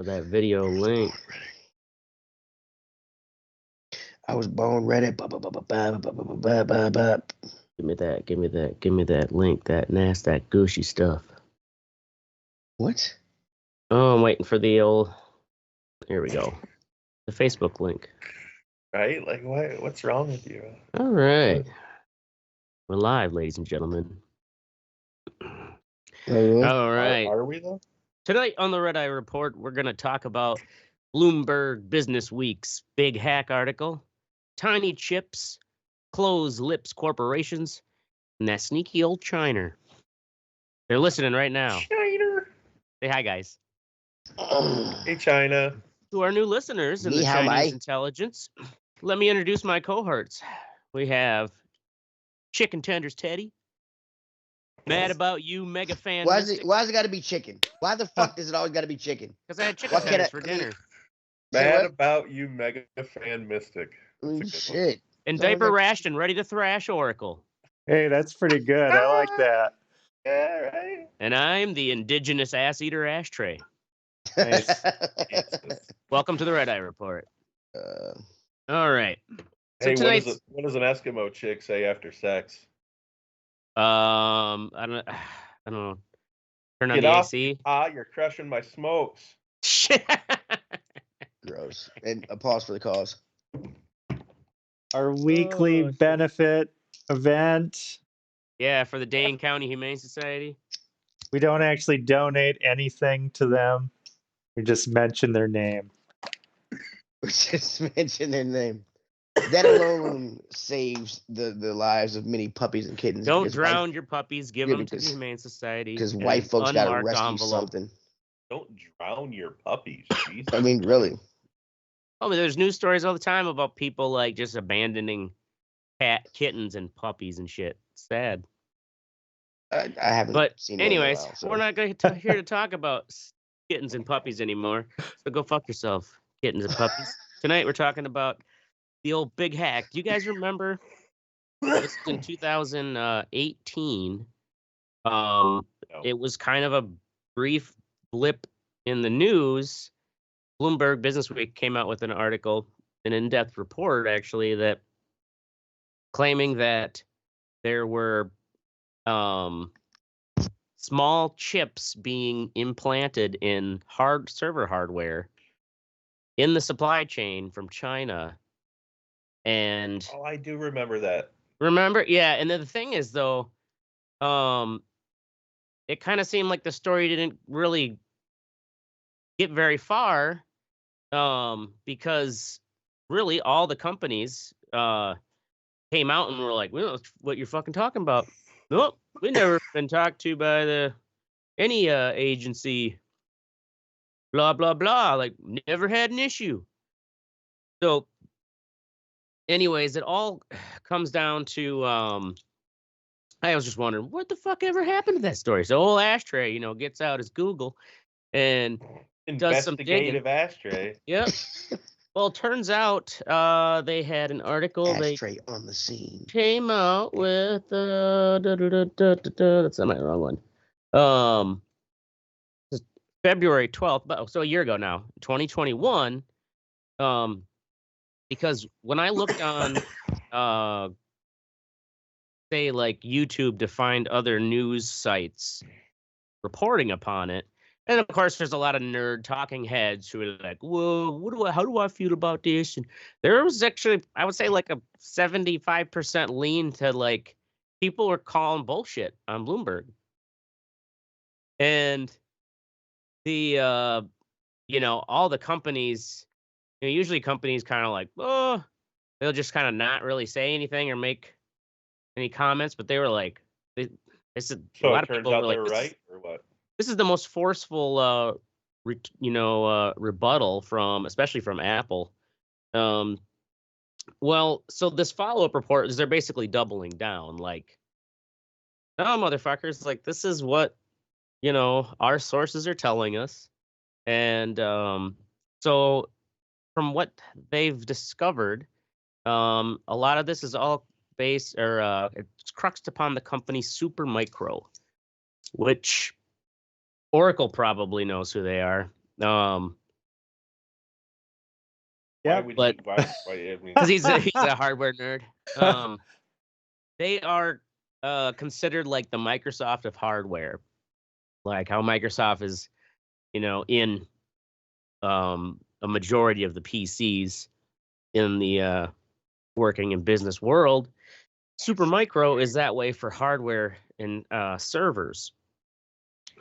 for that video link. I was born ready. Give me that link, that nasty, gushy stuff. What? Oh, I'm waiting for the old. Here we go. The Facebook link. Right? Like, what's wrong with you? All right. We're live, ladies and gentlemen. All right. Are we, though? Tonight on the Red Eye Report, we're going to talk about Bloomberg Business Week's big hack article, tiny chips, closed lips corporations, and that sneaky old China. They're listening right now. China. Say hi, guys. Hey, China. To our new listeners in the Chinese intelligence, let me introduce my cohorts. We have Chicken Tenders Teddy. Mad about you, mega fan. Why is it got to be chicken? Why the fuck does it always got to be chicken? Because I had chicken tenders for dinner. Mad about you, mega fan mystic. Shit. And diaper rashed and ready to thrash Oracle. Hey, that's pretty good. I like that. Yeah, right. And I'm the indigenous ass eater ashtray. Nice. Welcome to the Red Eye Report. All right. Hey, what does an Eskimo chick say after sex? I don't know. Turn on Get the off, AC. You're crushing my smokes. Shit. Gross. And a pause for the cause. Our weekly benefit event. Yeah, for the Dane County Humane Society. We don't actually donate anything to them. We just mention their name. We just mention their name. That alone saves the lives of many puppies and kittens. Don't drown your puppies. Give them to the Humane Society. Because white folks got to rescue envelope. something. Don't drown your puppies. Jesus. I mean, really. Oh, but there's news stories all the time about people like just abandoning kittens and puppies and shit. It's sad. I haven't seen it. Anyways, in a while, so. we're not here to talk about kittens and puppies anymore. So go fuck yourself, kittens and puppies. Tonight we're talking about the old big hack. Do you guys remember? This was in 2018. It was kind of a brief blip in the news. Bloomberg Business Week came out with an article, an in-depth report actually, that claiming that there were small chips being implanted in server hardware in the supply chain from China. And I do remember that. Remember? Yeah. And then the thing is, though, it kind of seemed like the story didn't really get very far, because really all the companies came out and were like, well, that's what you're fucking talking about. Nope, we never been talked to by any agency. Blah, blah, blah. Like, never had an issue. So, anyways, it all comes down to, I was just wondering, what the fuck ever happened to that story? So old Ashtray, gets out his Google and does some digging. Investigative Ashtray. Yep. Well, it turns out they had an article. Ashtray on the scene. Came out with that's not my wrong one. February 12th, so a year ago now, 2021. Because when I looked on say like YouTube to find other news sites reporting upon it, and of course there's a lot of nerd talking heads who are like, whoa, how do I feel about this? And there was actually, I would say, like a 75% lean to like people were calling bullshit on Bloomberg. And the all the companies, usually companies kind of like, they'll just kind of not really say anything or make any comments, but they were like, this is a lot of people were like, right or what? This is the most forceful, rebuttal especially from Apple. Well, so this follow-up report is they're basically doubling down, like, no, motherfuckers, like, this is what, our sources are telling us. And so from what they've discovered, a lot of this is all based, or it's cruxed upon the company Supermicro, which Oracle probably knows who they are. Yeah, why, I mean, because he's a hardware nerd. They are considered like the Microsoft of hardware, like how Microsoft is, in a majority of the PCs in the working and business world. Supermicro is that way for hardware and servers.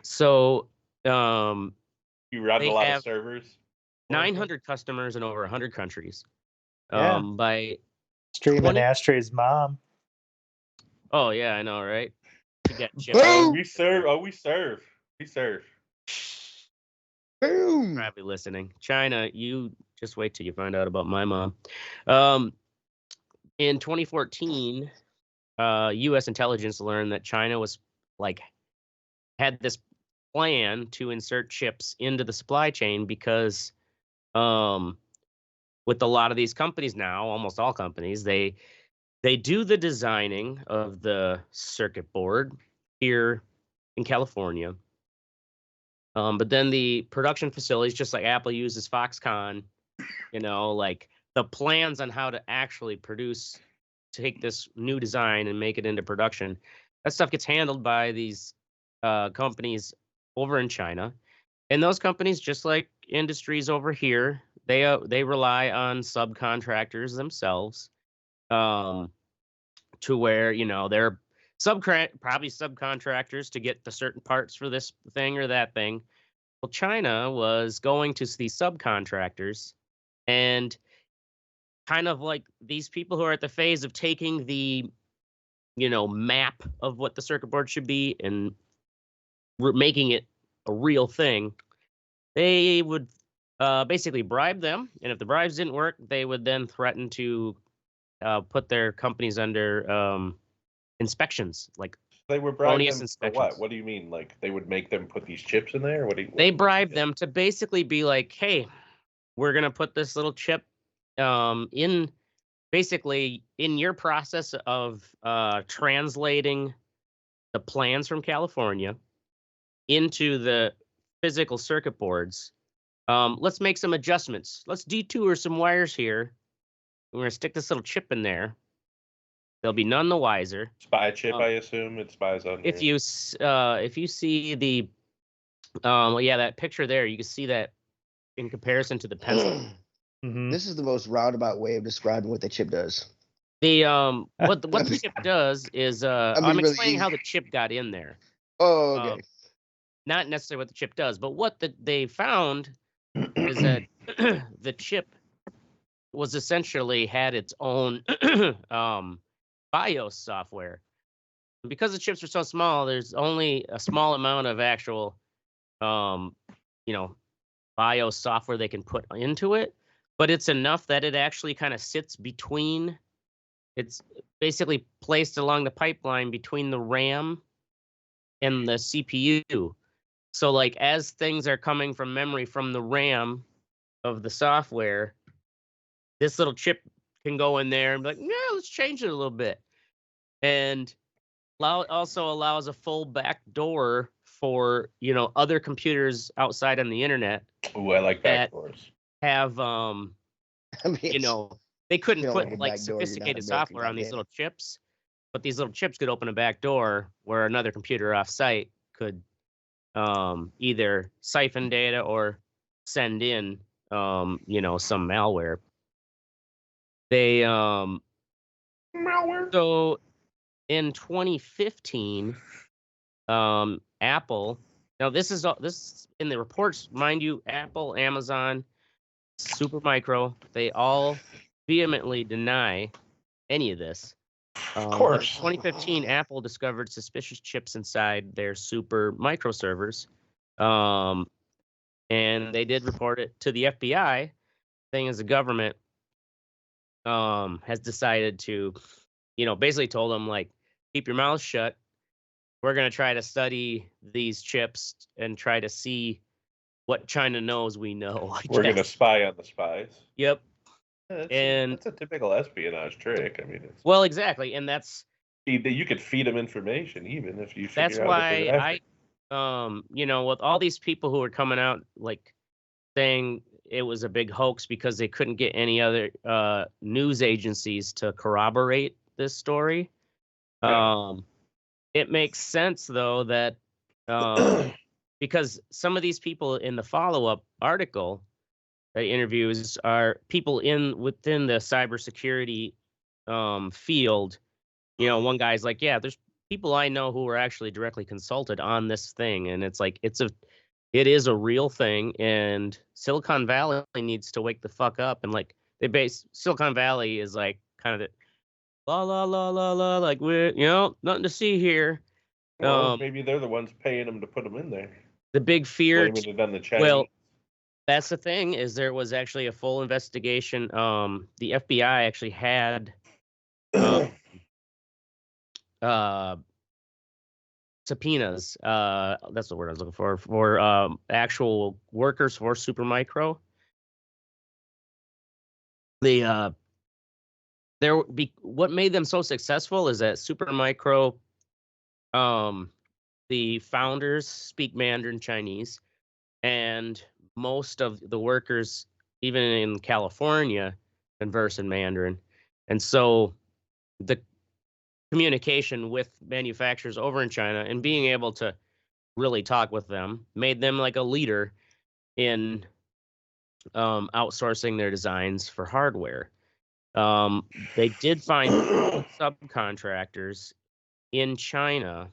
So you run they a lot have of servers. 900 customers in over 100 countries. Yeah. By streaming 20 Ashtray's mom. Oh yeah, I know, right? You got Boom! We serve. Oh, we serve. We serve. Boom! Probably listening. China, you just wait till you find out about my mom. In 2014, U.S. intelligence learned that China was had this plan to insert chips into the supply chain because with a lot of these companies now, almost all companies, they do the designing of the circuit board here in California. But then the production facilities, just like Apple uses Foxconn, like the plans on how to actually take this new design and make it into production, that stuff gets handled by these companies over in China. And those companies, just like industries over here, they rely on subcontractors themselves, to where they're probably subcontractors to get the certain parts for this thing or that thing. Well, China was going to these subcontractors and kind of like these people who are at the phase of taking the map of what the circuit board should be and making it a real thing. They would basically bribe them, and if the bribes didn't work, they would then threaten to put their companies under inspections, like They were bribing erroneous them for inspections. what? What do you mean? Like they would make them put these chips in there? They bribed them to basically be like, hey, we're gonna put this little chip in your process of translating the plans from California into the physical circuit boards. Let's make some adjustments. Let's detour some wires here. We're gonna stick this little chip in there. They'll be none the wiser. Spy chip, I assume it spies on. If you see the that picture there, you can see that in comparison to the pencil. This is the most roundabout way of describing what the chip does. The what the chip does is I'm explaining how the chip got in there. Oh, okay. Not necessarily what the chip does, but what they found is that the chip was essentially had its own BIOS software. Because the chips are so small, there's only a small amount of actual BIOS software they can put into it, but it's enough that it actually kind of sits between. It's basically placed along the pipeline between the RAM and the CPU. So like as things are coming from memory from the RAM of the software, this little chip can go in there and be like, yeah, let's change it a little bit. And also allows a full back door for, other computers outside on the internet. Oh, I like backdoors. Have, they couldn't put like sophisticated software on these little chips, but these little chips could open a back door where another computer off-site could either siphon data or send in, some malware. They malware. So in 2015, Apple. Now this is in the reports, mind you. Apple, Amazon, Supermicro, they all vehemently deny any of this. Of course. In 2015, Apple discovered suspicious chips inside their Supermicro servers, and they did report it to the FBI. Thing is, the government has decided to, basically told them like, keep your mouth shut. We're going to try to study these chips and try to see what China knows we know. We're going to spy on the spies. Yep. That's a typical espionage trick. I mean, well, exactly, and that's you could feed them information even if you. That's why I, with all these people who are coming out like saying it was a big hoax because they couldn't get any other news agencies to corroborate this story. It makes sense though that because some of these people in the follow-up article that interviews are people within the cybersecurity field. You know, one guy's like, yeah, there's people I know who were actually directly consulted on this thing, and it's like it is a real thing, and Silicon Valley needs to wake the fuck up. And like Silicon Valley is like kind of the la la la la la, like we're nothing to see here. Well, maybe they're the ones paying them to put them in there. The big fear. Blaming it on the Chinese. Well, that's the thing is there was actually a full investigation. The FBI actually had subpoenas. That's the word I was looking for actual workers for Supermicro. What made them so successful is that Supermicro, the founders speak Mandarin Chinese, and most of the workers, even in California, converse in Mandarin. And so the communication with manufacturers over in China and being able to really talk with them made them like a leader in outsourcing their designs for hardware. They did find subcontractors in China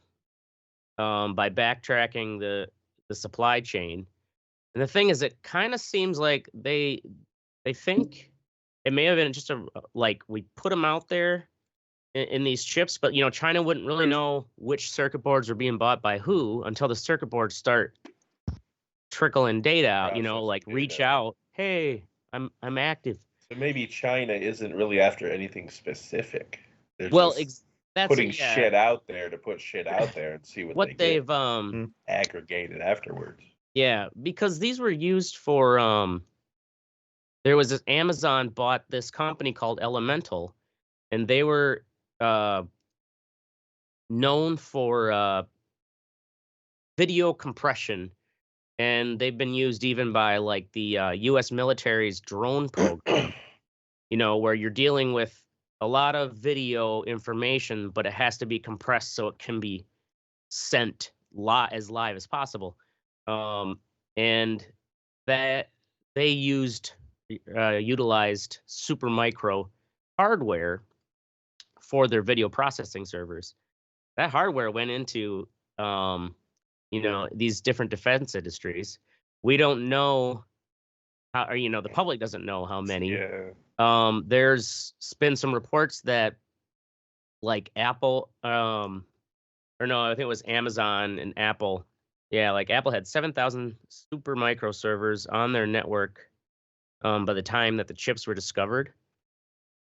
by backtracking the supply chain. And the thing is, it kind of seems like they think it may have been just we put them out there in these chips, but China wouldn't really know which circuit boards are being bought by who until the circuit boards start trickling data out. Reach out, hey, I'm active. So maybe China isn't really after anything specific. They're that's putting shit out there to put shit out there and see what they've aggregated afterwards. Yeah, because these were used for there was Amazon bought this company called Elemental, and they were known for video compression, and they've been used even by like the U.S. military's drone program. Where you're dealing with a lot of video information, but it has to be compressed so it can be sent as live as possible. And that they utilized Supermicro hardware for their video processing servers. That hardware went into, these different defense industries. We don't know how, or, the public doesn't know how many. Yeah. There's been some reports that like Apple, I think it was Amazon and Apple. Yeah, like Apple had 7,000 Supermicro servers on their network by the time that the chips were discovered.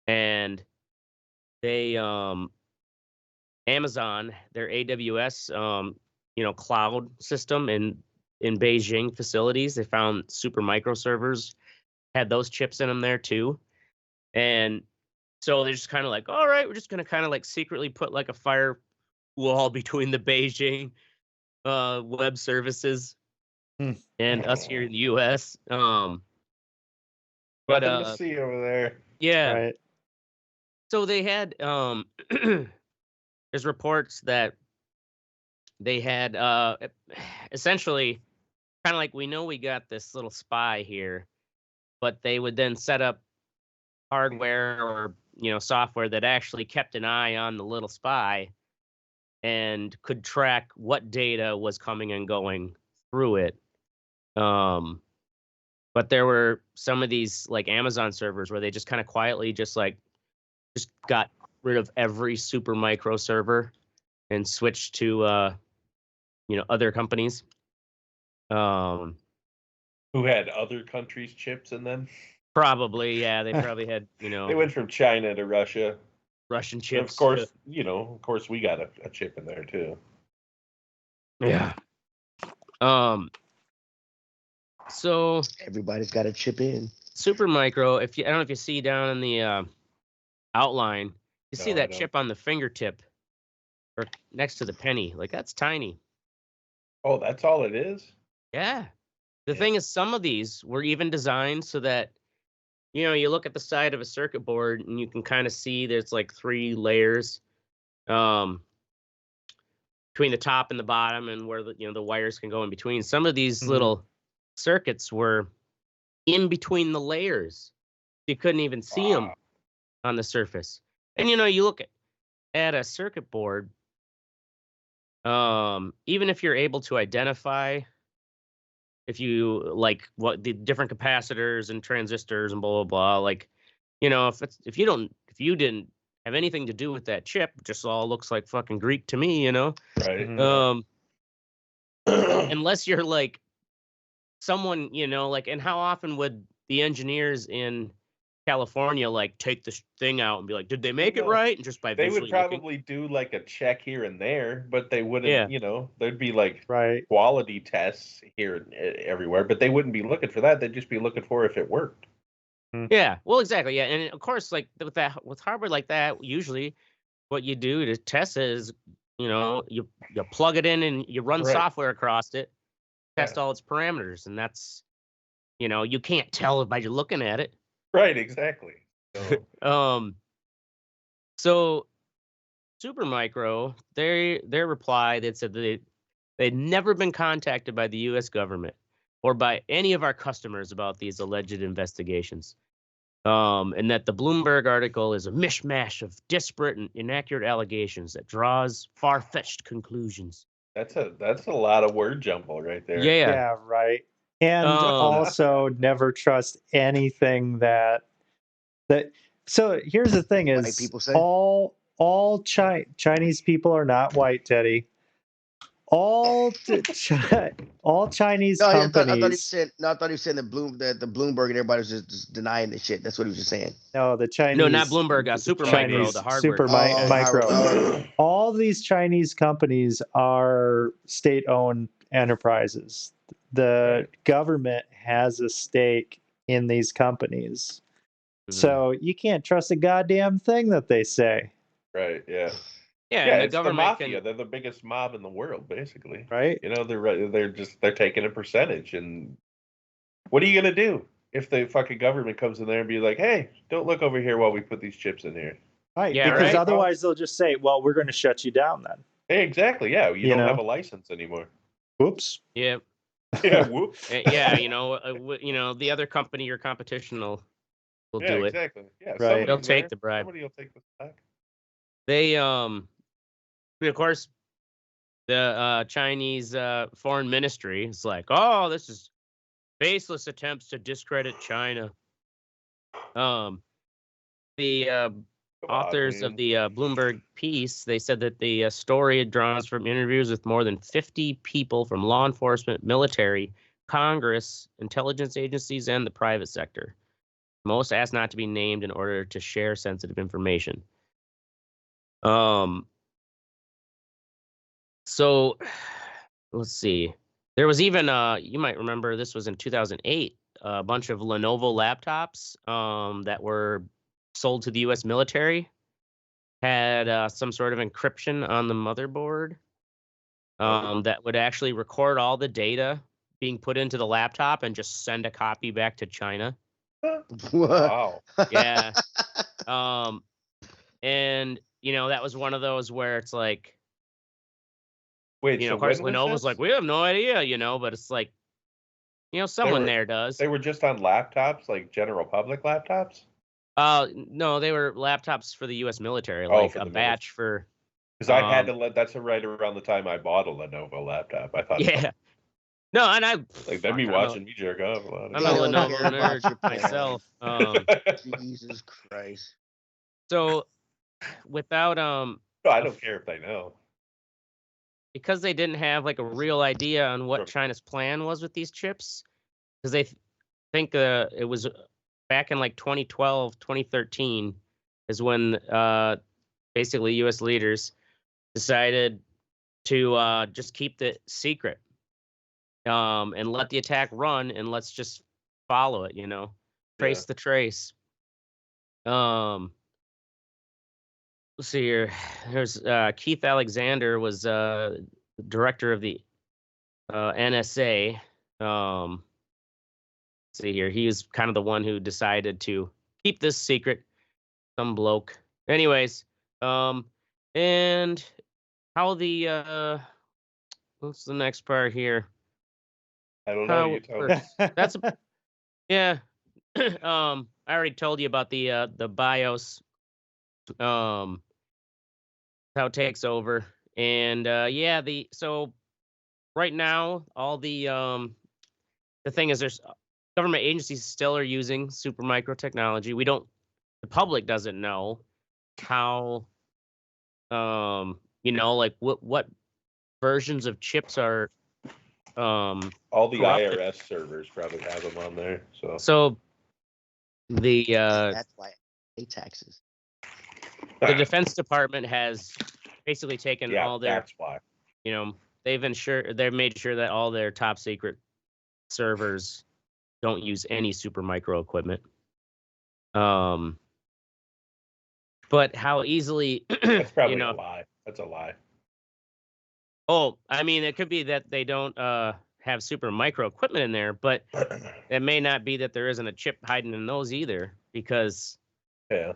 And they, Amazon, their AWS, cloud system in Beijing facilities, they found Supermicro servers, had those chips in them there too. And so they're just kind of like, all right, we're just going to kind of like secretly put like a firewall between the Beijing web services and us here in the U.S. Nothing to see over there. Yeah. Right. So they had there's reports that they had essentially kind of like, we know we got this little spy here, but they would then set up hardware or software that actually kept an eye on the little spy and could track what data was coming and going through it. But there were some of these like Amazon servers where they just kind of quietly just got rid of every Supermicro server and switched to other companies. Who had other countries' chips in them? Probably, yeah. They probably had, They went from China to Russia. Russian chips. And of course, of course, we got a chip in there too. Yeah. So everybody's got to chip in. Supermicro. I don't know if you see down in the outline, you see that chip on the fingertip or next to the penny. Like, that's tiny. Oh, that's all it is? Yeah. The Yeah. thing is, some of these were even designed so that, you look at the side of a circuit board and you can kind of see there's like 3 layers between the top and the bottom, and where the wires can go in between. Some of these Mhm. little circuits were in between the layers. You couldn't even see them Wow. on the surface. And you look at a circuit board, even if you're able to identify if you like what the different capacitors and transistors and blah blah blah, like, if you didn't have anything to do with that chip, it just all looks like fucking Greek to me. Right. Mhm. Um, unless you're like someone, like, and how often would the engineers in California like take this thing out and be like, did they make it No. right? And just by They would visually looking. probably do like a check here and there, but they Yeah. wouldn't, there'd be like Right. quality tests here and everywhere, but they wouldn't be looking for that. They'd just be looking for if it worked. Yeah, well, exactly. Yeah, and of course, like with hardware like that, usually what you do to test it is, you plug it in and you run Right. software across it, test Yeah. all its parameters, and that's, you can't tell by just looking at it. Right, exactly. So, So Supermicro, their reply, they said they'd never been contacted by the U.S. government or by any of our customers about these alleged investigations. And that the Bloomberg article is a mishmash of disparate and inaccurate allegations that draws far-fetched conclusions. that's a lot of word jumble right there. Yeah. Yeah, right. And also never trust anything that. So here's the thing: White is people say. all Chinese people are not white, Teddy. All Chinese No, I thought he companies. said. No, I thought he was saying that the Bloomberg and everybody was just denying the shit. That's what he was just saying. No, the Chinese. No, not Bloomberg. Supermicro, Chinese the hardware. Micro. All these Chinese companies are state-owned enterprises. The government has a stake in these companies. So you can't trust a goddamn thing that they say. Right, yeah. Yeah, Yeah, and the it's the government mafia. They're the biggest mob in the world, basically. Right? They're taking a percentage, and what are you gonna do if the fucking government comes in there and be like, "Hey, don't look over here while we put these chips in here." Right. Yeah, Because right. otherwise they'll just say, well, we're going to shut you down then. Hey, exactly. Yeah, you You don't have know? a license anymore. Whoops. Yeah. Yeah, whoop. Yeah, the other company or competition will Yeah, do it. exactly. Yeah, Right. somebody's They'll take there. the bribe. Somebody will take the back. They of course the Chinese foreign ministry is like, oh, this is baseless attempts to discredit China. The authors of the Bloomberg piece, they said that the story draws from interviews with more than 50 people from law enforcement, military, Congress, intelligence agencies, and the private sector. Most asked not to be named in order to share sensitive information. So let's see. There was even you might remember this was in 2008, a bunch of Lenovo laptops that were sold to the US military had some sort of encryption on the motherboard that would actually record all the data being put into the laptop and just send a copy back to China. Wow. Yeah. And that was one of those where it's like, Wait, so of course when was Lenovo's this? like, we have no idea, but it's like, someone there does. They were just on laptops, like general public laptops? No, they were laptops for the US military, Oh, like for a the batch for Because I had to that's right around the time I bought a Lenovo laptop. I thought, yeah. No, and I like they'd be watching me jerk off a lot. I'm They a don't Lenovo care about your nerd plan. myself. Jesus Christ. So without No, I don't care if they know. because they didn't have like a real idea on what China's plan was with these chips, because they think it was back in like 2012, 2013 is when basically U.S. leaders decided to just keep the secret and let the attack run, and let's just follow it, trace the trace. Let's see here. There's Keith Alexander was director of the NSA. see here. He was kind of the one who decided to keep this secret. Some bloke. Anyways, and how the what's the next part here? I don't know. You tell me. That's yeah. I already told you about the BIOS. How it takes over, and yeah, so right now all the thing is there's government agencies still are using super micro technology. The public doesn't know how like what versions of chips are All the corrupted. IRS servers probably have them on there. So the That's why pay taxes. the Defense Department has basically taken all their, that's why. they've made sure that all their top secret servers don't use any super micro equipment. But how easily That's probably a lie. That's a lie. Oh, I mean, it could be that they don't have super micro equipment in there, but it may not be that there isn't a chip hiding in those either, because Yeah.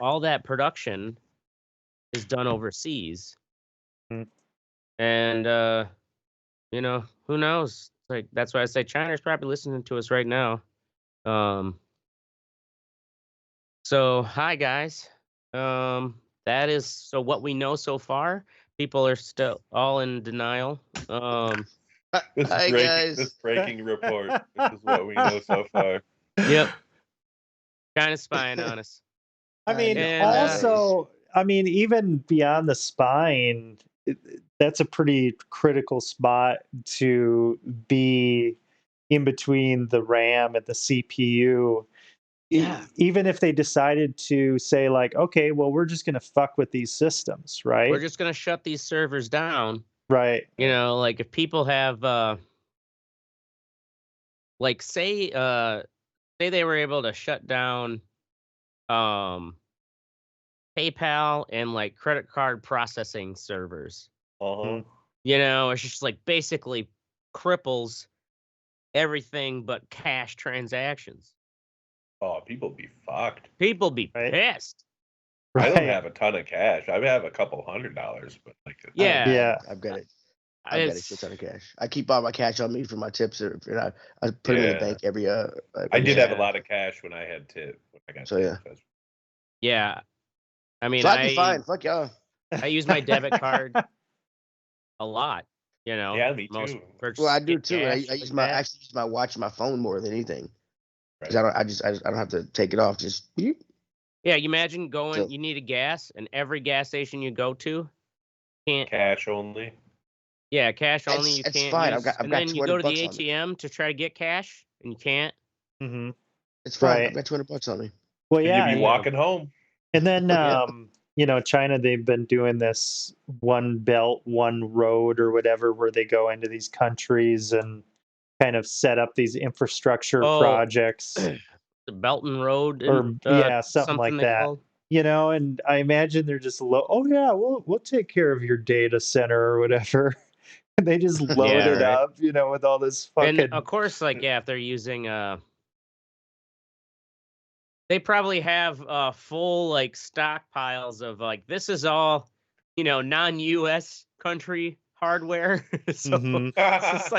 all that production is done overseas. And who knows? Like, that's why I say China's probably listening to us right now. So hi guys. That is so what we know so far. People are still all in denial. Hi guys. This breaking report. This is what we know so far. Yep. China's spying on us. I mean, And, also, I mean, even beyond the spine, that's a pretty critical spot to be in between the RAM and the CPU. Yeah. Even if they decided to say, like, okay, well, we're just going to fuck with these systems, right? We're just going to shut these servers down. Right. Like if people have, like say they were able to shut down PayPal and like credit card processing servers. It's just like basically cripples everything but cash transactions. Oh, people be fucked. People be pissed. I don't have a ton of cash. I have a couple $100, but like yeah, I've got it. I've got a shit ton of cash. I keep all my cash on me for my tips, and I put them in the bank every. I did have a lot of cash when I had tip. Yeah. I mean, so I'd be fine. Fuck y'all. I use my debit card a lot. Yeah, me too. Well, I do too. I use actually use my watch and my phone more than anything. Because I don't have to take it off. Just yeah. You imagine going. You need a gas, and every gas station you go to can't cash only. Yeah, cash only. You can't. It's fine. Use, and then you go to the ATM to try to get cash, and you can't. Mm-hmm. It's fine. I've got $200 on me. Well, yeah. You'd be walking home. And then, China, they've been doing this one belt, one road or whatever, where they go into these countries and kind of set up these infrastructure projects. The Belt and Road, something like that. Called. And I imagine they're just we'll take care of your data center or whatever. They just load it up, with all this fucking. And of course, if they're using they probably have full stockpiles of this is all non-US country hardware. So it's just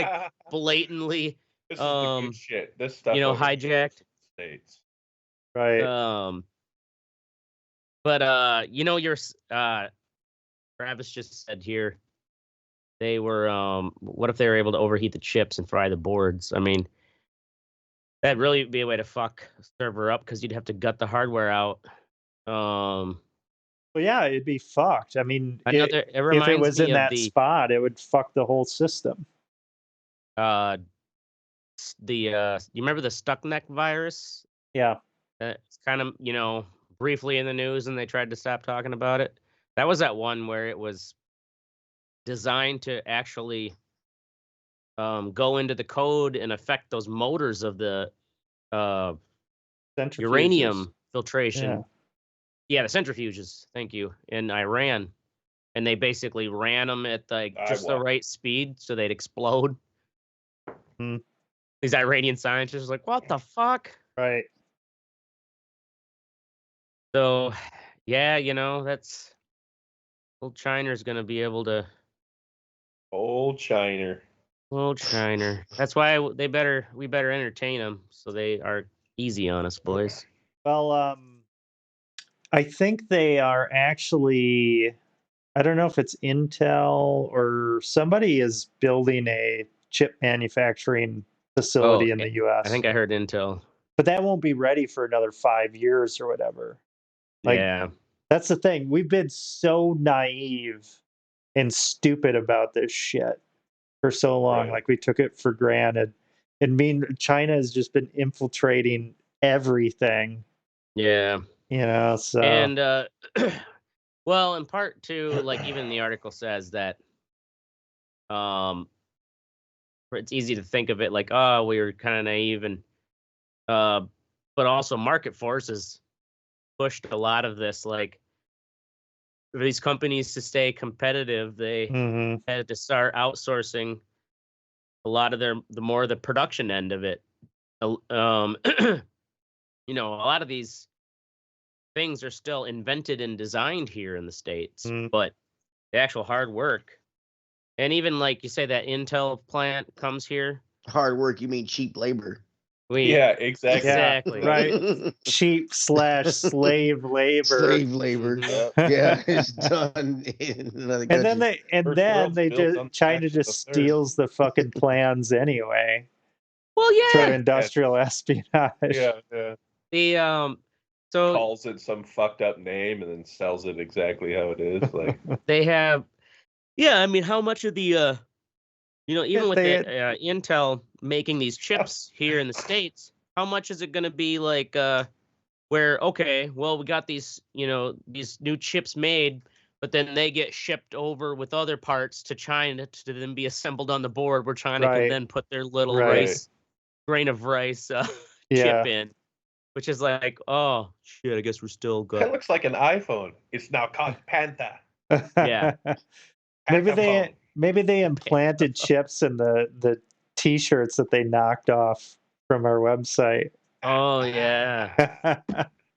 blatantly this is the good shit. This stuff hijacked States. Right. But your Travis just said here they were what if they were able to overheat the chips and fry the boards? I mean, that'd really be a way to fuck a server up because you'd have to gut the hardware out. Well, yeah, it'd be fucked. I mean, if it was in that spot, it would fuck the whole system. You remember the Stuckneck virus? Yeah. It's kind of, briefly in the news, and they tried to stop talking about it. That was that one where it was designed to actually go into the code and affect those motors of the uranium filtration. Yeah, the centrifuges. Thank you. In Iran, and they basically ran them at just the right speed so they'd explode. They These Iranian scientists are like, what the fuck? Right. So, yeah, that's old China's gonna be able to. Old China. Old China. That's why we better entertain them so they are easy on us, boys. Well, I think they are actually. I don't know if it's Intel or somebody is building a chip manufacturing facility in the U.S. I think I heard Intel. But that won't be ready for another 5 years or whatever. Like, yeah. That's the thing. We've been so naive and stupid about this shit for so long. Right. Like we took it for granted. And China has just been infiltrating everything. Yeah. So. And well, in part too, like even the article says that it's easy to think of it like, oh, we were kind of naive, and but also market forces pushed a lot of this. Like for these companies to stay competitive, they had to start outsourcing a lot of the production end of it. A lot of these things are still invented and designed here in the States, but the actual hard work, and even like you say, that Intel plant comes here. Hard work, you mean cheap labor? Yeah, exactly. Exactly. Right. Cheap / slave labor. Slave labor. Yeah, it's done in another country. And then China just steals the fucking plans anyway. Well, yeah. For industrial espionage. Yeah. The so calls it some fucked up name and then sells it exactly how it is. Like they have, yeah. I mean, how much of the even with the Intel making these chips here in the States, how much is it going to be like where, okay, well, we got these these new chips made, but then they get shipped over with other parts to China to then be assembled on the board, where China can then put their little grain of rice chip in. Which is like, oh shit, I guess we're still good. That looks like an iPhone. It's now called Pantha. Yeah. Maybe they implanted chips in the T-shirts that they knocked off from our website. Oh yeah.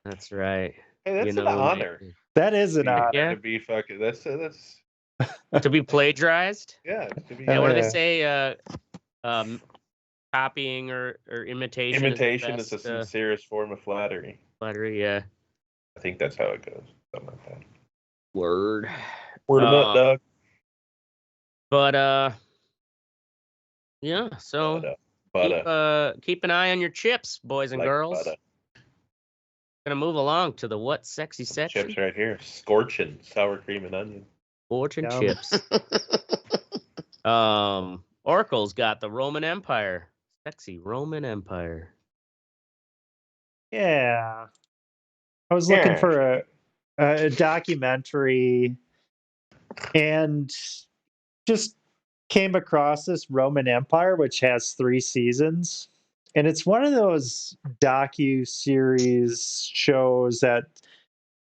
That's right. Hey, that's an honor. That is an honor. Yeah. To be fucking that's to be plagiarized. Yeah. To be, what do they say? Copying or imitation. Imitation is the sincerest form of flattery. Flattery, yeah. I think that's how it goes. Something like that. Word them up, dog. But yeah. So keep an eye on your chips, boys and girls. Gonna move along to the what sexy section. Chips right here, scorching sour cream and onion. Scorching chips. Oracle's got the Roman Empire. Sexy Roman Empire. Yeah. I was looking for a documentary and just came across this Roman Empire, which has 3 seasons. And it's one of those docu-series shows that,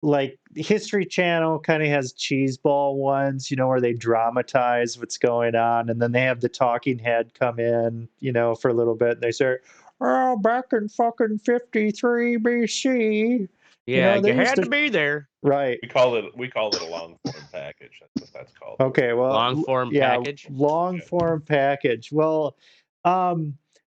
like, History Channel kind of has cheeseball ones, where they dramatize what's going on. And then they have the talking head come in, for a little bit. And they say, oh, back in fucking 53 BC. Yeah, you had to be there. Right. We call it a long form package. That's what that's called. Okay, well, long form package. Long form package. Well,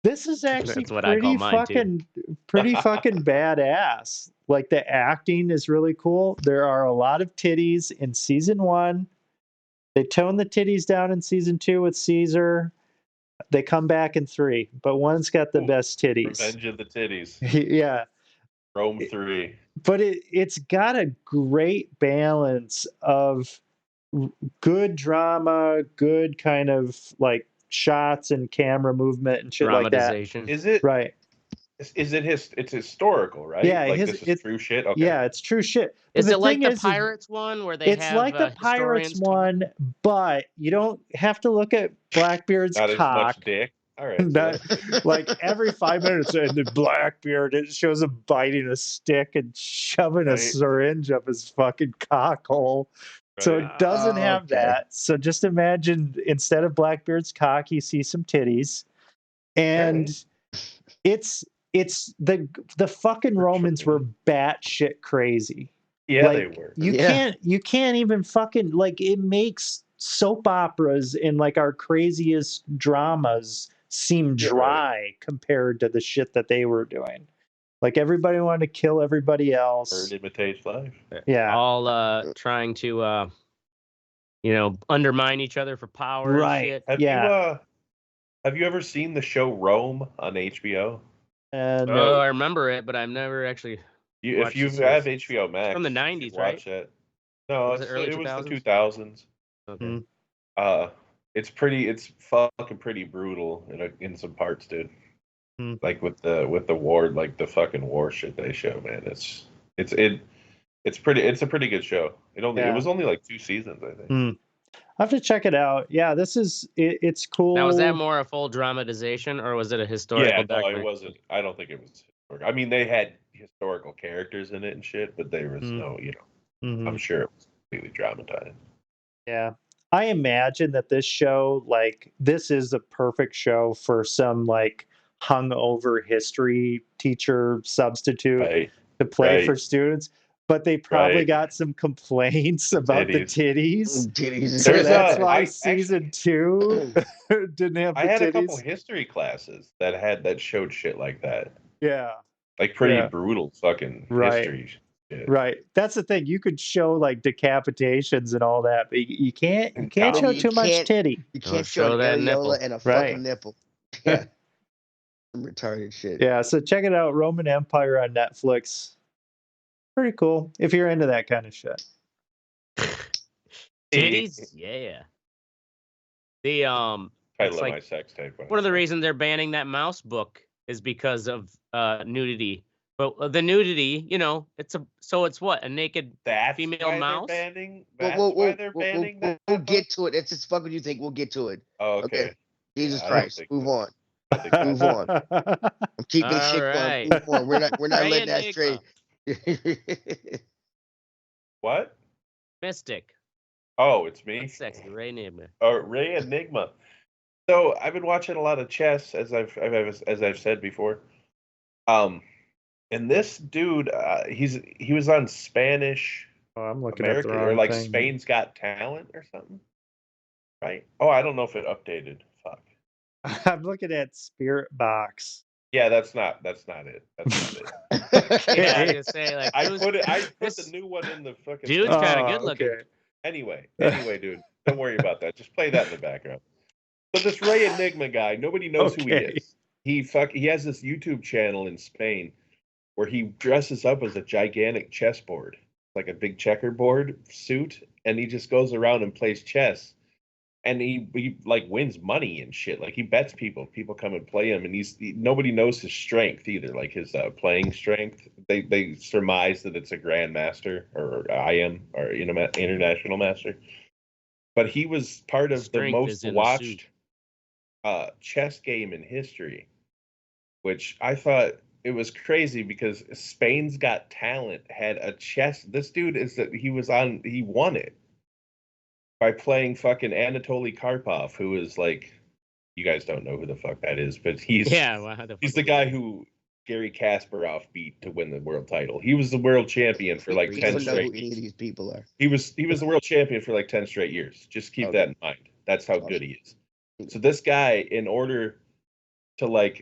this is actually pretty fucking badass. Like, the acting is really cool. There are a lot of titties in season 1. They tone the titties down in season 2 with Caesar. They come back in 3, but 1's got the best titties. Revenge of the Titties. Yeah. Rome 3. But it's got a great balance of good drama, good kind of like shots and camera movement and shit like that. Is it right? Is it it's historical, right? Yeah, like this is true shit. Okay. Yeah, it's true shit. Is it like the Pirates one where they it's have like the Pirates one, but you don't have to look at Blackbeard's Not cock. As much dick. All right. Like every 5 minutes, and the Blackbeard, it shows him biting a stick and shoving a syringe up his fucking cock hole. Right. So it doesn't have that. So just imagine, instead of Blackbeard's cock, you see some titties. And it's the fucking Romans were batshit crazy. Yeah, they Like, were. you can't even fucking, like, it makes soap operas and like our craziest dramas seem dry compared to the shit that they were doing. Like, everybody wanted to kill everybody else. Bird imitates life. Yeah. All trying to undermine each other for power and shit. Have you ever seen the show Rome on HBO? No. I remember it, but I've never actually. If you have HBO Max, from the 90s, right? Watch it. No, Was it early it was 2000s? the 2000s. Okay. It's fucking pretty brutal in some parts, dude. Like with the war, like the fucking war shit they show, man. It's a pretty good show. It was only like 2 seasons, I think. I have to check it out. Yeah, it's cool. Now, was that more a full dramatization, or was it a historical documentary? No, it wasn't. I don't think it was historical. I mean, they had historical characters in it and shit, but there was no, I'm sure it was completely dramatized. Yeah. I imagine that this show, like, this is a perfect show for some, like, hungover history teacher substitute to play for students. But they probably got some complaints about the titties. So that's why season 2 didn't have the titties. I had a couple history classes that showed shit like that. Yeah. Like pretty brutal fucking history shit. Right. That's the thing. You could show like decapitations and all that, but you can't show too much titty. You can't show an areola and a fucking nipple. Yeah. Some retarded shit. Yeah, so check it out, Roman Empire on Netflix. Pretty cool if you're into that kind of shit. Titties, yeah. The title of my sex tape. One of the reasons they're banning that mouse book is because of nudity. But the nudity, it's what, a naked female mouse? Why they're banning that? We'll get to it. It's just fucking you think. We'll get to it. Oh, okay. Jesus Christ. Move on. Move on. I'm keeping shit going. Move on. We're not letting that stray. What? Mystic. Oh, it's me. That's sexy, Rey Enigma. Rey Enigma. So I've been watching a lot of chess, as I've said before. And this dude, he was on Spanish. Oh, I'm looking American, at the wrong or like thing. Spain's Got Talent or something, right? Oh, I don't know if it updated. Fuck. I'm looking at Spirit Box. Yeah, that's not it. That's not it. Yeah, I was gonna say, like, I put the new one in the fucking. Dude's kind of good looking. Okay. Anyway, dude, don't worry about that. Just play that in the background. So this Rey Enigma guy, nobody knows who he is. He has this YouTube channel in Spain where he dresses up as a gigantic chessboard, like a big checkerboard suit, and he just goes around and plays chess. And he like wins money and shit. Like he bets people. People come and play him, and nobody knows his strength either. Like his playing strength. They surmise that it's a grandmaster or IM or international master. But he was part of the most watched chess game in history, which I thought it was crazy because Spain's Got Talent had a chess. This dude he won it by playing fucking Anatoly Karpov, who is like, you guys don't know who the fuck that is, but he's the guy who Gary Kasparov beat to win the world title. He was the world champion for like 10 straight years. These people are. He was the world champion for like 10 straight years. Just keep that in mind. That's how good he is. So this guy, in order to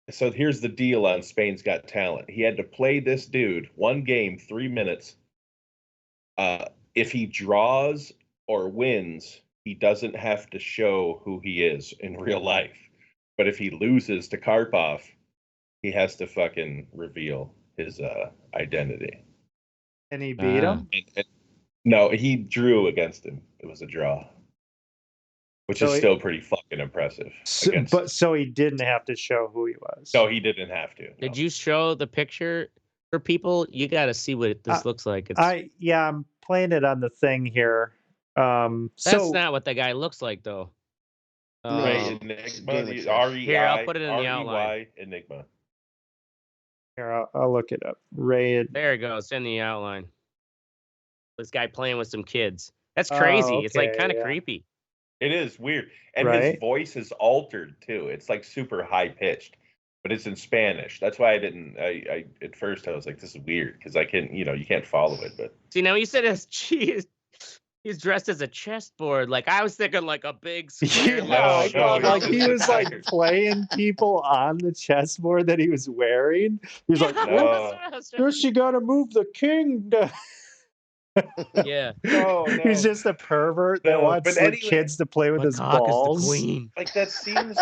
so here's the deal on Spain's Got Talent. He had to play this dude one game, 3 minutes. If he draws or wins, he doesn't have to show who he is in real life. But if he loses to Karpov, he has to fucking reveal his identity. And he beat him? No, he drew against him. It was a draw. Which is still pretty fucking impressive. So he didn't have to show who he was. No, he didn't have to. No. Did you show the picture for people? You got to see what this looks like. I'm playing it on the thing here. That's not what the guy looks like, though. Rey Enigma. Here, I'll put it in the outline. Enigma. Here, I'll look it up. There it goes. In the outline. This guy playing with some kids. That's crazy. It's like kind of creepy. It is weird. And his voice is altered too. It's like super high pitched. but it's in Spanish. That's why I didn't. I at first I was like, this is weird because I can't, you can't follow it. But See, now you said he's dressed as a chessboard. Like I was thinking, like a big square. I thought no, like he he's was like tired. playing people on the chessboard that he was wearing. He's like, No. first you gotta move the king. Yeah. no, He's just a pervert that No, wants but the anyway, kids to play with My his cock is the balls. queen. like that seems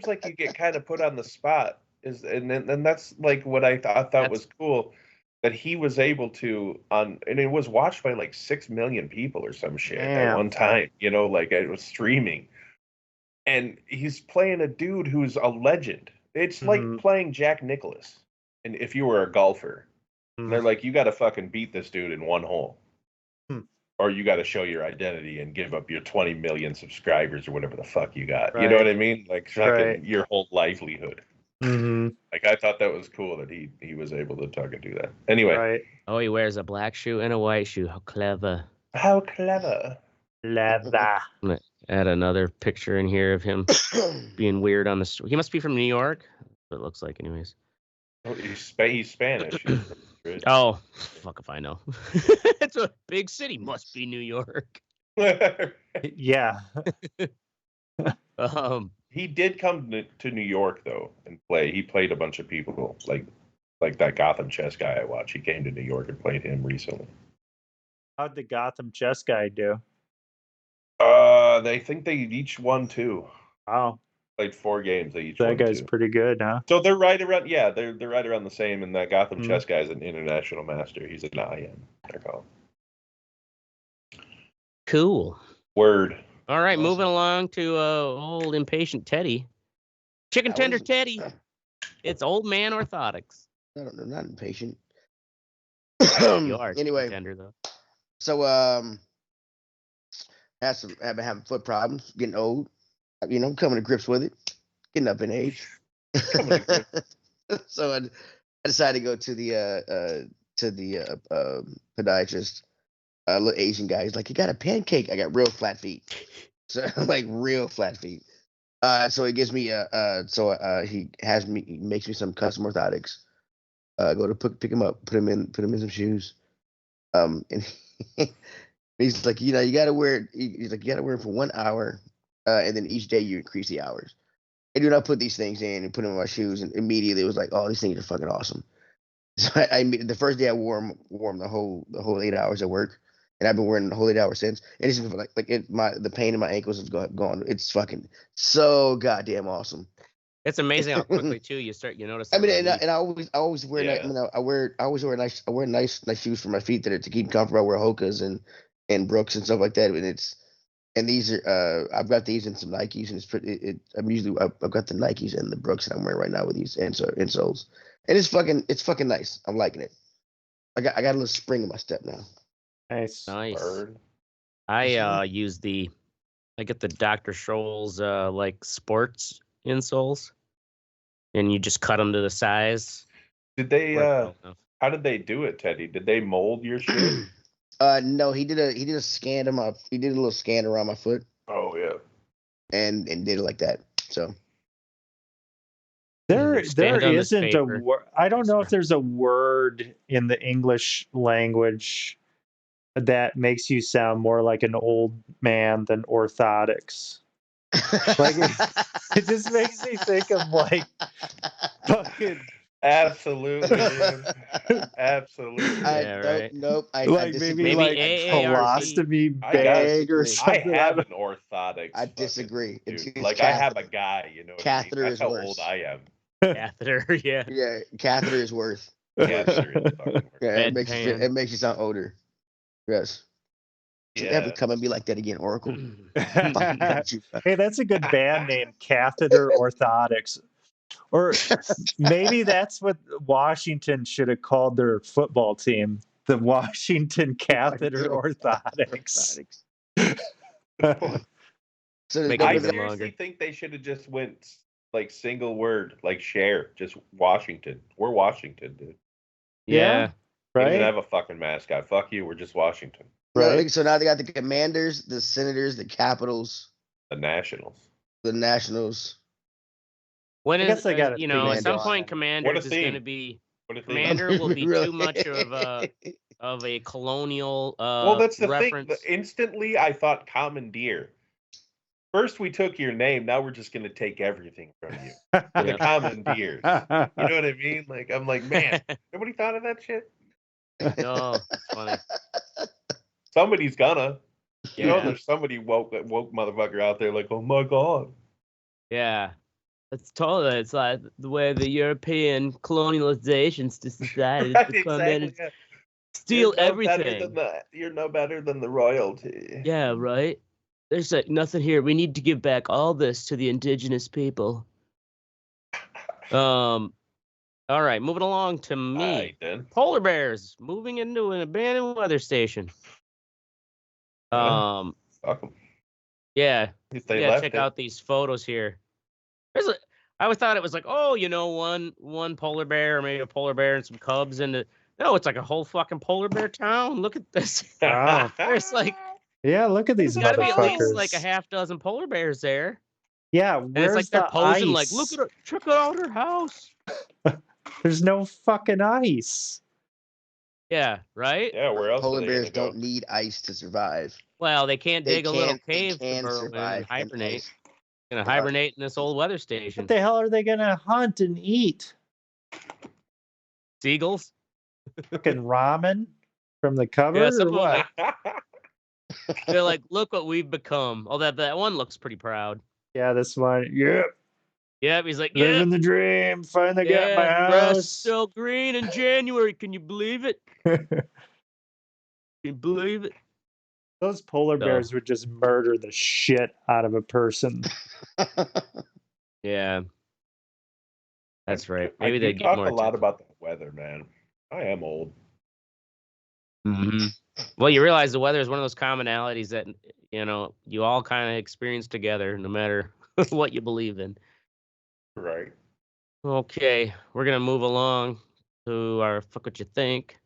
like you get kind of put on the spot. And that's like what I thought was cool, that he was able to and it was watched by like 6 million people or some shit at one time. Like it was streaming, and he's playing a dude who's a legend. It's like playing Jack Nicklaus, and if you were a golfer, and they're like, you got to fucking beat this dude in one hole. Or you got to show your identity and give up your 20 million subscribers or whatever the fuck you got. Right. You know what I mean? Like fucking Right. your whole livelihood. Like I thought that was cool that he was able to fucking do that. Anyway. Right. Oh, he wears a black shoe and a white shoe. How clever. How clever. Leather. I'm gonna add another picture in here of him being weird on the street. He must be from New York. That's what it looks like, anyways. Oh, he's Spanish. Oh, fuck if I know. It's a big city. Must be New York. Yeah. He did come to New York though and play. He played a bunch of people like that Gotham chess guy I watch. He came to New York and played him recently. How'd the Gotham chess guy do? They think they each won 2. Wow. Played 4 games. They each won That guy's 2. pretty good, huh? So they're right around. Yeah, they're right around the same. And that Gotham chess guy is an international master. He's an IM. They're called. Cool. Word. All right, Awesome. moving along to old impatient Teddy. Chicken tender Teddy. It's old man orthotics. I don't know, not impatient. You are Anyway, chicken tender though. so have been having foot problems, getting old. Coming to grips with it, getting up in age. So I decided to go to the podiatrist. Little Asian guy. He's like, you got a pancake? I got real flat feet. So like real flat feet. So he gives me he makes me some custom orthotics. Go to pick him up, put him in some shoes. And he's like, you gotta wear it. He's like, you gotta wear it for 1 hour, and then each day you increase the hours. And dude, I put these things in and put them in my shoes, and immediately it was like, oh, these things are fucking awesome. So the first day I wore them the whole 8 hours at work, and I've been wearing the whole 8 hours since. And it's just the pain in my ankles is gone. It's fucking so goddamn awesome. It's amazing how quickly too you notice. I mean, and I always wear Yeah. I wear nice shoes for my feet to keep comfortable. I wear Hokas and Brooks and stuff like that. And these are I've got these and some Nikes, and it's pretty. I've got the Nikes and the Brooks that I'm wearing right now with these insoles, and it's fucking nice. I'm liking it. I got a little spring in my step now. Nice. Bird. I I get the Dr. Scholl's like sports insoles, and you just cut them to the size. Did they? Work well enough. How did they do it, Teddy? Did they mold your shit? No, he did a scan of my. He did a little scan around my foot Oh yeah. and did it like that. So There Stand on this isn't a paper. word. I don't know if there's a word in the English language that makes you sound more like an old man than orthotics. Like it just makes me think of like fucking Absolutely, dude. Absolutely. Yeah, right. Nope. I like disagree. maybe like AARP. colostomy I got bag or I something. have an orthotics. I disagree. Dude. It's Like I have a guy, you know. What catheter I mean? is That's how worse. old I am. Catheter, yeah. Yeah, catheter is worth. Cancer is fucking worse. Yeah, Bedpan. it makes you sound older. Yes. Should ever Yeah. come and be like that again, Oracle? Fucking got you. Hey, that's a good band name, Catheter Orthotics. Or maybe that's what Washington should have called their football team, the Washington Catheter Orthotics. So Make go it I to even the- longer. seriously think they should have just went like single word, like share, just Washington. We're Washington, dude. Yeah. We didn't Right? have a fucking mascot. Fuck you. We're just Washington. Right. So now they got the Commanders, the Senators, the Capitals, The Nationals. the Nationals. When I is guess I got a you know, at some Commanders. point, What a Commanders is going to theme. be What a thing. Commander will be Really? too much of a colonial Well, that's the reference. thing. Instantly, I thought commandeer. First, we took your name. Now we're just going to take everything from you. We're the Yeah. commandeers. You know what I mean? Like, I'm like, man, nobody thought of that shit? No, it's funny. Somebody's gonna. You know, Yeah. there's somebody woke motherfucker out there like, oh my god. Yeah. It's totally. It's like the way the European colonializations decided Right, to come in and yeah. steal You're no better everything. than you're no better than the royalty. Yeah, right. There's like nothing here. We need to give back all this to the indigenous people. All right, moving along to me. Alright, then. Polar bears moving into an abandoned weather station. Fuck 'em. Yeah, At least they yeah. left Check it. out these photos here. I always thought it was like, oh, you know, one polar bear or maybe a polar bear and some cubs, and no, it's like a whole fucking polar bear town. Look at this. Wow. There's like, Yeah, look at these there's got to be at least motherfuckers. like a half dozen polar bears there. Yeah, And it's where's like they're the posing, ice? like, look at her, check out her house. There's no fucking ice. Yeah, right. Yeah, where else Polar are they gonna bears go? don't need ice to survive. Well, they can't They dig a little they cave to can burrow in survive and in hibernate. ice. Gonna hibernate in this old weather station. What the hell are they gonna hunt and eat? Seagulls. Fucking ramen from the Yeah, cupboard some or of them, what? they're like, look what we've become. Oh, that one looks pretty proud. Yeah, this one. Yep, Yep, he's like, yeah, living the dream. Finally got my the grass is house. still green in January. Can you believe it? Can you believe it? Those polar So- bears would just murder the shit out of a person. Yeah, that's right. I Maybe do they get talk more a lot attention. about the weather, man. I am old. Mhm. Well, you realize the weather is one of those commonalities that you all kind of experience together, no matter what you believe in. Right. Okay, we're gonna move along to our fuck what you think.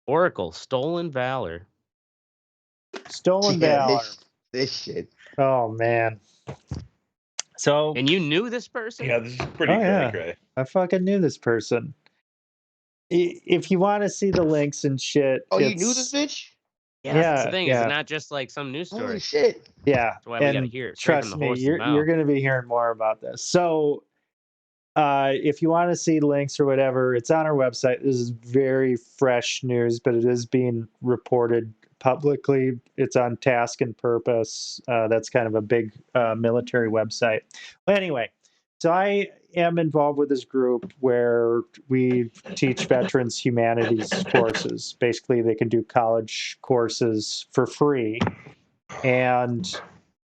Oracle stolen valor. Stolen Yeah, valor. this shit. Oh man. So And you knew this person? Yeah, this is pretty yeah. cray. I fucking knew this person. If you want to see the links and shit, Oh, you knew this bitch? Yeah, that's the Yeah, thing. yeah. It's not just like some news story. Holy shit. Yeah, That's why we gotta and hear it straight from trust the me, horse's you're mouth. going to be hearing more about this. So, if you want to see links or whatever, it's on our website. This is very fresh news, but it is being reported publicly. It's on Task and Purpose. That's kind of a big military website. But anyway, so I am involved with this group where we teach veterans humanities courses. Basically, they can do college courses for free. And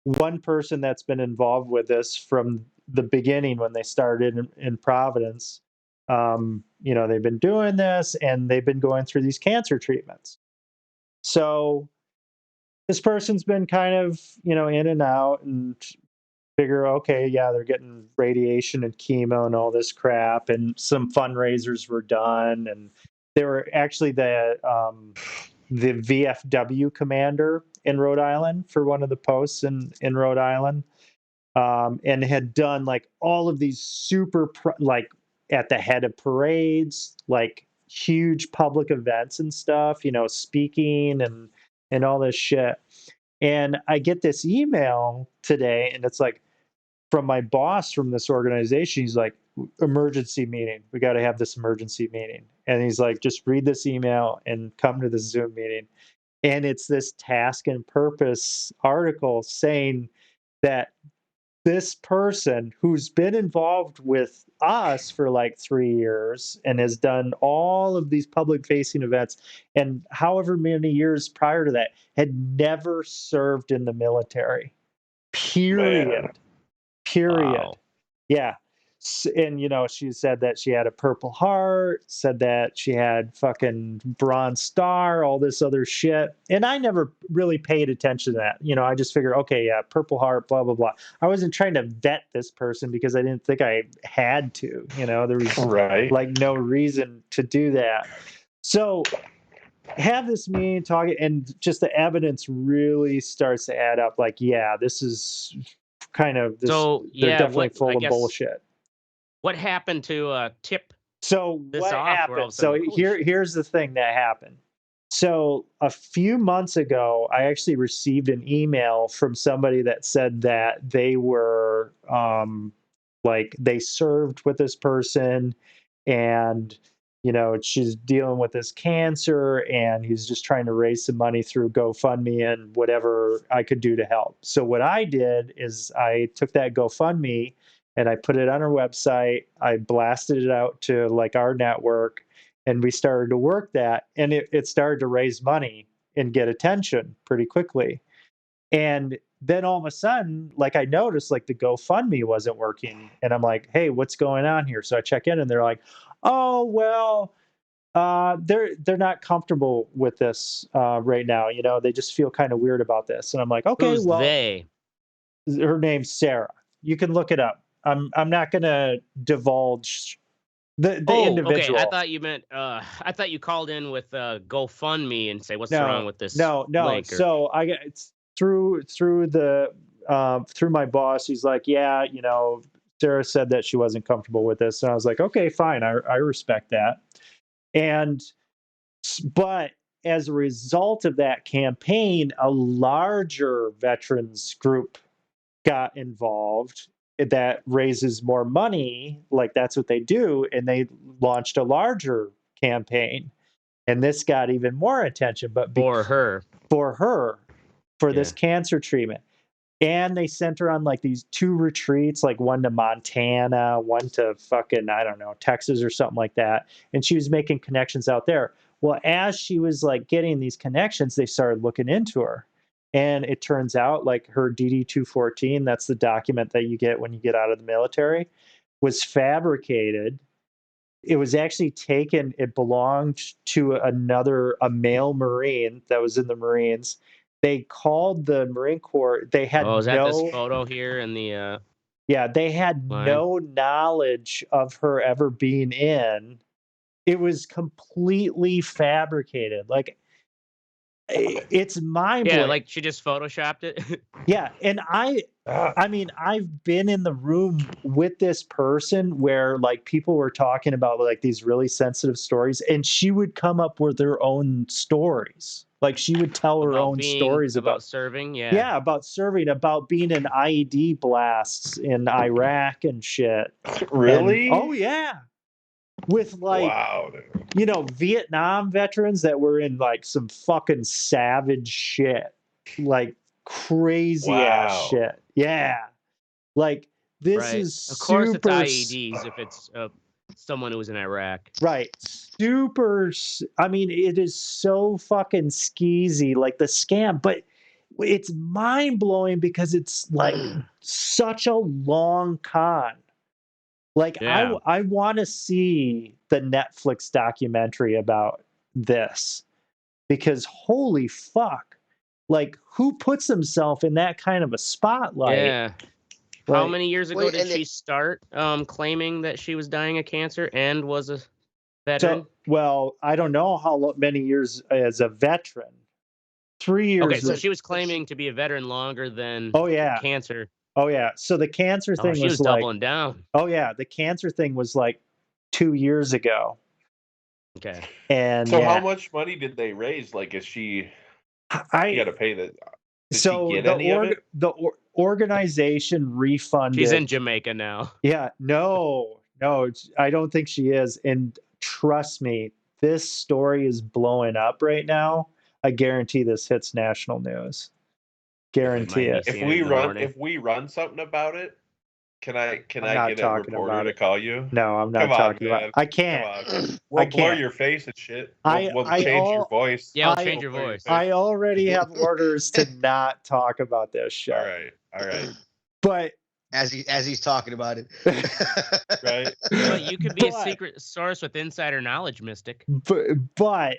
one person that's been involved with this from the beginning when they started in Providence, they've been doing this and they've been going through these cancer treatments. So this person's been kind of, in and out and figure, okay, yeah, they're getting radiation and chemo and all this crap. And some fundraisers were done. And they were actually the VFW commander in Rhode Island for one of the posts in Rhode Island, and had done like all of these super like at the head of parades, like huge public events and stuff, speaking and all this shit. And I get this email today, and it's like from my boss from this organization. He's like, emergency meeting. We got to have this emergency meeting. And he's like, just read this email and come to the Zoom meeting. And it's this Task and Purpose article saying that this person who's been involved with us for like 3 years and has done all of these public facing events, and however many years prior to that, had never served in the military. Period. Man. Period. Wow. Yeah. And, she said that she had a Purple Heart, said that she had fucking Bronze Star, all this other shit. And I never really paid attention to that. I just figured, okay, yeah, Purple Heart, blah, blah, blah. I wasn't trying to vet this person because I didn't think I had to. There was Right. like no reason to do that. So have this meeting, talk, and just the evidence really starts to add up. Like, yeah, this is kind of this. So, they're yeah, definitely what- full I of guess- bullshit. What happened to tip? So this what off where all of happened? a So sudden, holy shit. here's the thing that happened. So a few months ago, I actually received an email from somebody that said that they were like they served with this person, and she's dealing with this cancer, and he's just trying to raise some money through GoFundMe and whatever I could do to help. So what I did is I took that GoFundMe and I put it on our website. I blasted it out to like our network, and we started to work that, and it started to raise money and get attention pretty quickly. And then all of a sudden, like I noticed, like the GoFundMe wasn't working, and I'm like, "Hey, what's going on here?" So I check in, and they're like, "Oh, well, they're not comfortable with this right now. They just feel kind of weird about this." And I'm like, "Okay, Who's well, they? her name's Sarah. You can look it up. I'm not gonna divulge the individual." Okay. I thought you meant. I thought you called in with GoFundMe and say what's wrong with this. No. link or- So I got it's through my boss. He's like, "Yeah, Sarah said that she wasn't comfortable with this," and I was like, "Okay, fine. I respect that." But as a result of that campaign, a larger veterans group got involved that raises more money. Like that's what they do. And they launched a larger campaign. And this got even more attention, but for her. For this cancer treatment. And they sent her on like these 2 retreats, like one to Montana, one to fucking, I don't know, Texas or something like that. And she was making connections out there. Well, as she was like getting these connections, they started looking into her. And it turns out like her DD-214, that's the document that you get when you get out of the military, was fabricated. It was actually taken, it belonged to a male Marine that was in the Marines. They called the Marine Corps. They had is that this photo here in the yeah, they had line? no knowledge of her ever being in. It was completely fabricated. Like it's mind-blowing. Yeah, like she just photoshopped it. Yeah, and I mean, I've been in the room with this person where like people were talking about like these really sensitive stories, and she would come up with her own stories. Like she would tell her own stories about serving. Yeah, about serving, about being in IED blasts in Iraq and shit. Really? Oh yeah. With like, wow, dude. Vietnam veterans that were in like some fucking savage shit, like crazy ass shit. Yeah, like this is of course super, it's IEDs if it's someone who was in Iraq. Right, super. I mean, it is so fucking skeezy, like the scam, but it's mind blowing because it's like such a long con. Like Yeah. I want to see the Netflix documentary about this, because holy fuck, like who puts himself in that kind of a spotlight? Yeah. How many years ago did and she start claiming that she was dying of cancer and was a veteran? So, well, I don't know how many years as a veteran. 3 years. Okay, so she was claiming to be a veteran longer than Oh yeah. cancer. Oh yeah. So the cancer thing She was like doubling down. Oh yeah, the cancer thing was like 2 years ago. Okay. And So how much money did they raise? Like, is she? You got to pay that. Did So she get any of it? the organization refunded. She's in Jamaica now. Yeah, no, I don't think she is. And trust me, this story is blowing up right now. I guarantee this hits national news. Guarantee might it. be. If we run something about it, can I get a reporter to call you? No, I'm not talking about it. I can't. We'll blur your face and shit. We'll change your voice. Yeah, we'll change your voice. I already have orders to not talk about this shit. All right. But as he's talking about it, right? But you could be a secret source with insider knowledge, Mystic. But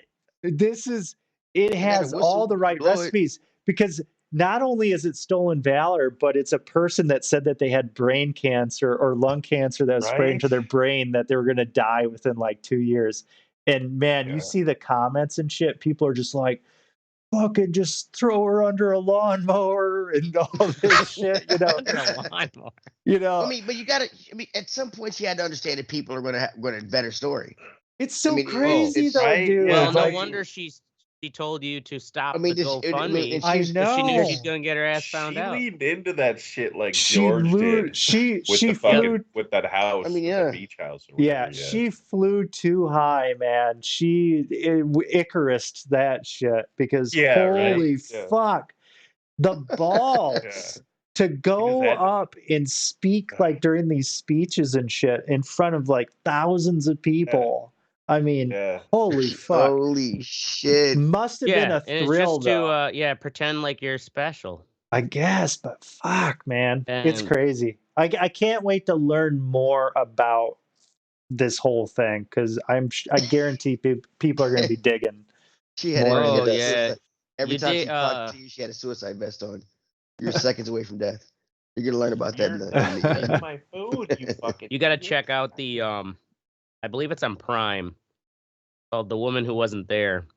it has all the right recipes, because not only is it stolen valor, but it's a person that said that they had brain cancer or lung cancer that was sprayed into their brain, that they were going to die within like 2 years. And man, you see the comments and shit. People are just like, fucking just throw her under a lawnmower and all this shit, you know. Under a lawnmower. You know, I mean, but you gotta. I mean, at some point, she had to understand that people are going to vet her story. it's so mean, crazy it's- though, right, dude. yeah, Well, no Like, wonder she told you to stop I mean, the this- I GoFundMe. mean, and I she's- Because she knew know. she's gonna get her ass found She out. leaned into that shit like She George flew. did She with the flew. fucking with that house. I mean, with yeah. the beach house. Or Yeah, whatever, she flew too high, man. She Icarus that shit because Yeah, right? holy Yeah. fuck, the balls to go had to- up and speak like during these speeches and shit in front of like thousands of people. I mean, Yeah. holy fuck, Holy shit! must have been Yeah, a and it's thrill just though. to pretend like you're special. I guess, but fuck, man, it's And- crazy. I can't wait to learn more about this whole thing because I guarantee people are going to be digging. She had, More a, she had Oh, that yeah. suicide- Every You time did, she talked to you, she had a suicide vest on. You're seconds away from death. You're gonna learn about that. You're my food, you fucking. You got to idiot. check out the I believe it's on Prime, called The Woman Who Wasn't There,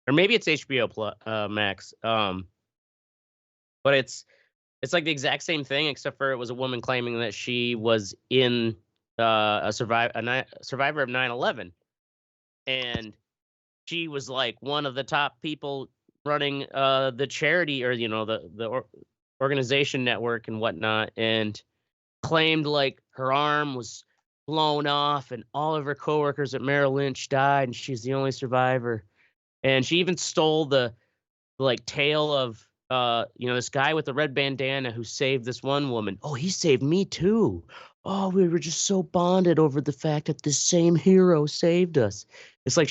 or maybe it's HBO Max. But it's like the exact same thing, except for it was a woman claiming that she was in a survivor of 9/11, and she was like one of the top people running the charity, or the organization network and whatnot, and claimed like her arm was blown off and all of her coworkers at Merrill Lynch died and she's the only survivor. And she even stole the like tale of this guy with the red bandana who saved this one woman. Oh, he saved me too. Oh, we were just so bonded over the fact that this same hero saved us. It's like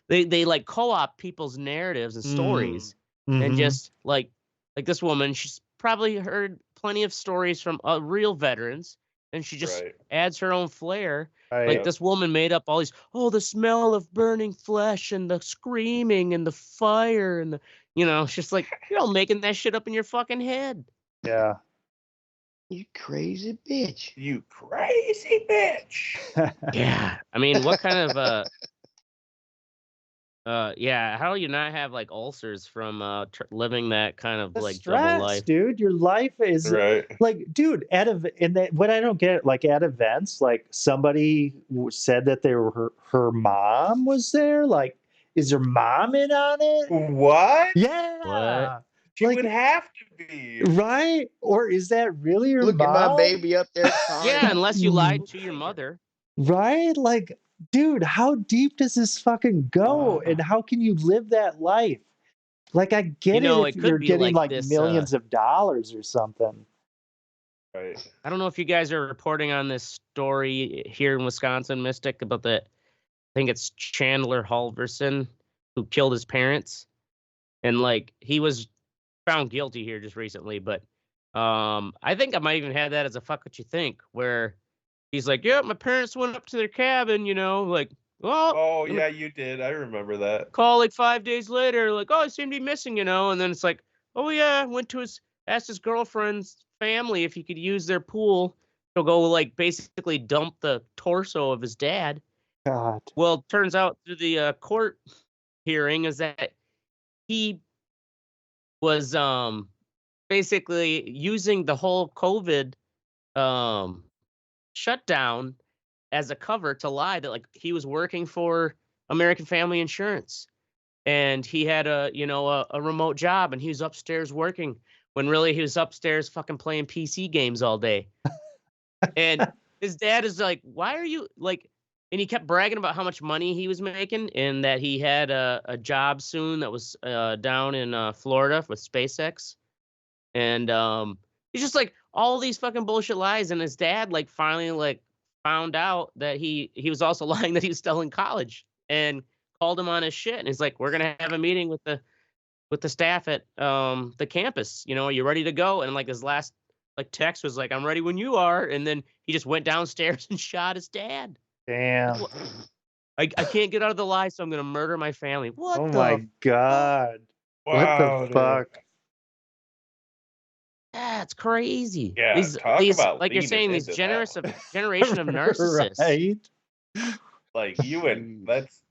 they like co-opt people's narratives and stories. And Mhm. just like this woman, she's probably heard plenty of stories from real veterans, and she just Right. adds her own flair. Right. Like this woman made up all these, the smell of burning flesh and the screaming and the fire and it's just like, you're all making that shit up in your fucking head. Yeah. You crazy bitch. You crazy bitch. Yeah. I mean, what kind of how do you not have like ulcers from living that kind of The like stress, double life? dude. Your life is Right. like, dude, what I don't get, like at events, like somebody said that they were her mom was there. Like, is her mom in on it? What? Yeah. She Like- would have to be. Right? Or is that really your Look mom? at my baby up there. crying. Yeah, unless you lied to your mother. Right? Like, dude, how deep does this fucking go? And how can you live that life? Like, I get know, it it if could you're be getting like like this, millions of dollars or something. Right. I don't know if you guys are reporting on this story here in Wisconsin, Mystic, about I think it's Chandler Halverson who killed his parents. And like he was found guilty here just recently, but I think I might even have that as a fuck what you think, where he's like, yeah, my parents went up to their cabin, like, well, Oh yeah, you did. I remember that. call like 5 days later, like, oh, I seem to be missing, and then it's like, oh yeah, asked his girlfriend's family if he could use their pool to go like basically dump the torso of his dad. God. Well, turns out through the court hearing is that he was basically using the whole COVID shutdown as a cover to lie that like he was working for American Family Insurance and he had a remote job and he was upstairs working when really he was upstairs fucking playing PC games all day. And his dad is like, why are you like, and he kept bragging about how much money he was making and that he had a job soon that was down in Florida with SpaceX. And he's just like all these fucking bullshit lies. And his dad like finally like found out that he was also lying that he was still in college and called him on his shit. And he's like, we're going to have a meeting with the staff at the campus. Are you ready to go? And like his last like text was like, I'm ready when you are. And then he just went downstairs and shot his dad. Damn. I can't get out of the lie, so I'm going to murder my family. What Oh the my God. Wow, What the dude. fuck? That's crazy. Yeah, these talk about like you're leaning saying, these into that generation of narcissists. Right? Like you and that's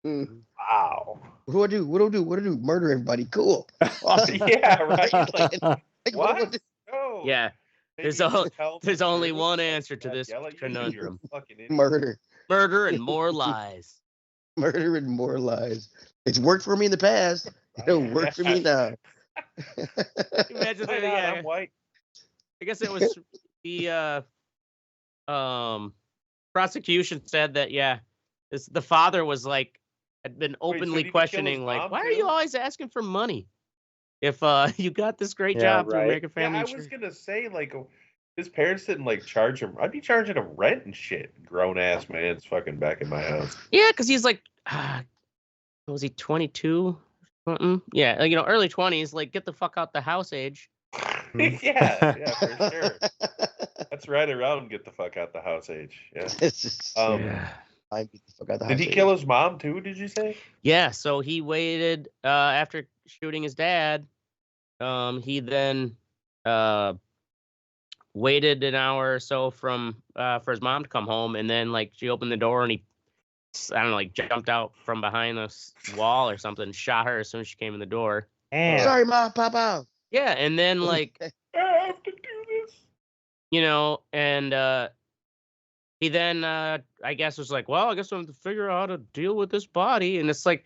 Wow. What do I do? What do I do? What do I do? Murder everybody. Cool. Awesome. Yeah, right. Like, Like, what do I what? do? No. Yeah. Maybe There's you all- just tell there's the only truth, one like, answer to Dad this yell at you, conundrum. you're a fucking idiot. Murder. Murder and more lies. Murder and more lies. It's worked for me in the past. It'll work for me now. Imagine Why that. not? Yeah. I'm white. I guess it was the prosecution said that the father was like had been Wait, so openly did he kill his questioning like, mom, why are you too? always asking for money if you got this great Yeah, job through right. American Yeah, Family I was Insurance? gonna say, like, his parents didn't like charge him. I'd be charging him rent and shit. Grown ass man's fucking back in my house. Yeah, because he's like, was he 22? Something? Yeah, like, early 20s. Like, get the fuck out the house age. yeah, for sure. That's right around get the fuck out the house age. Yeah. It's just, I beat the fuck out the Did house he age. kill his mom too? Did you say? Yeah, so he waited after shooting his dad. He then waited an hour or so for his mom to come home, and then like she opened the door and he, I don't know, like jumped out from behind the wall or something, shot her as soon as she came in the door. Damn. Sorry, Ma, Papa. Yeah, and then like I have to do this. and he then I guess was like, well, I guess I have to figure out how to deal with this body, and it's like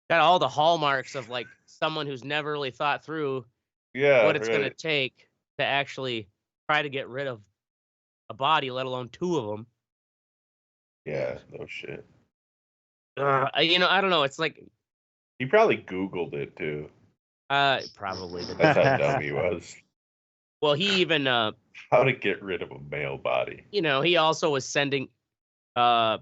got all the hallmarks of like someone who's never really thought through Yeah, what it's going to right. take to actually try to get rid of a body, let alone two of them. Yeah, no shit. I don't know. It's like He probably Googled it too. probably the That's how dumb he was. well, he even How to get rid of a male body. he also was sending the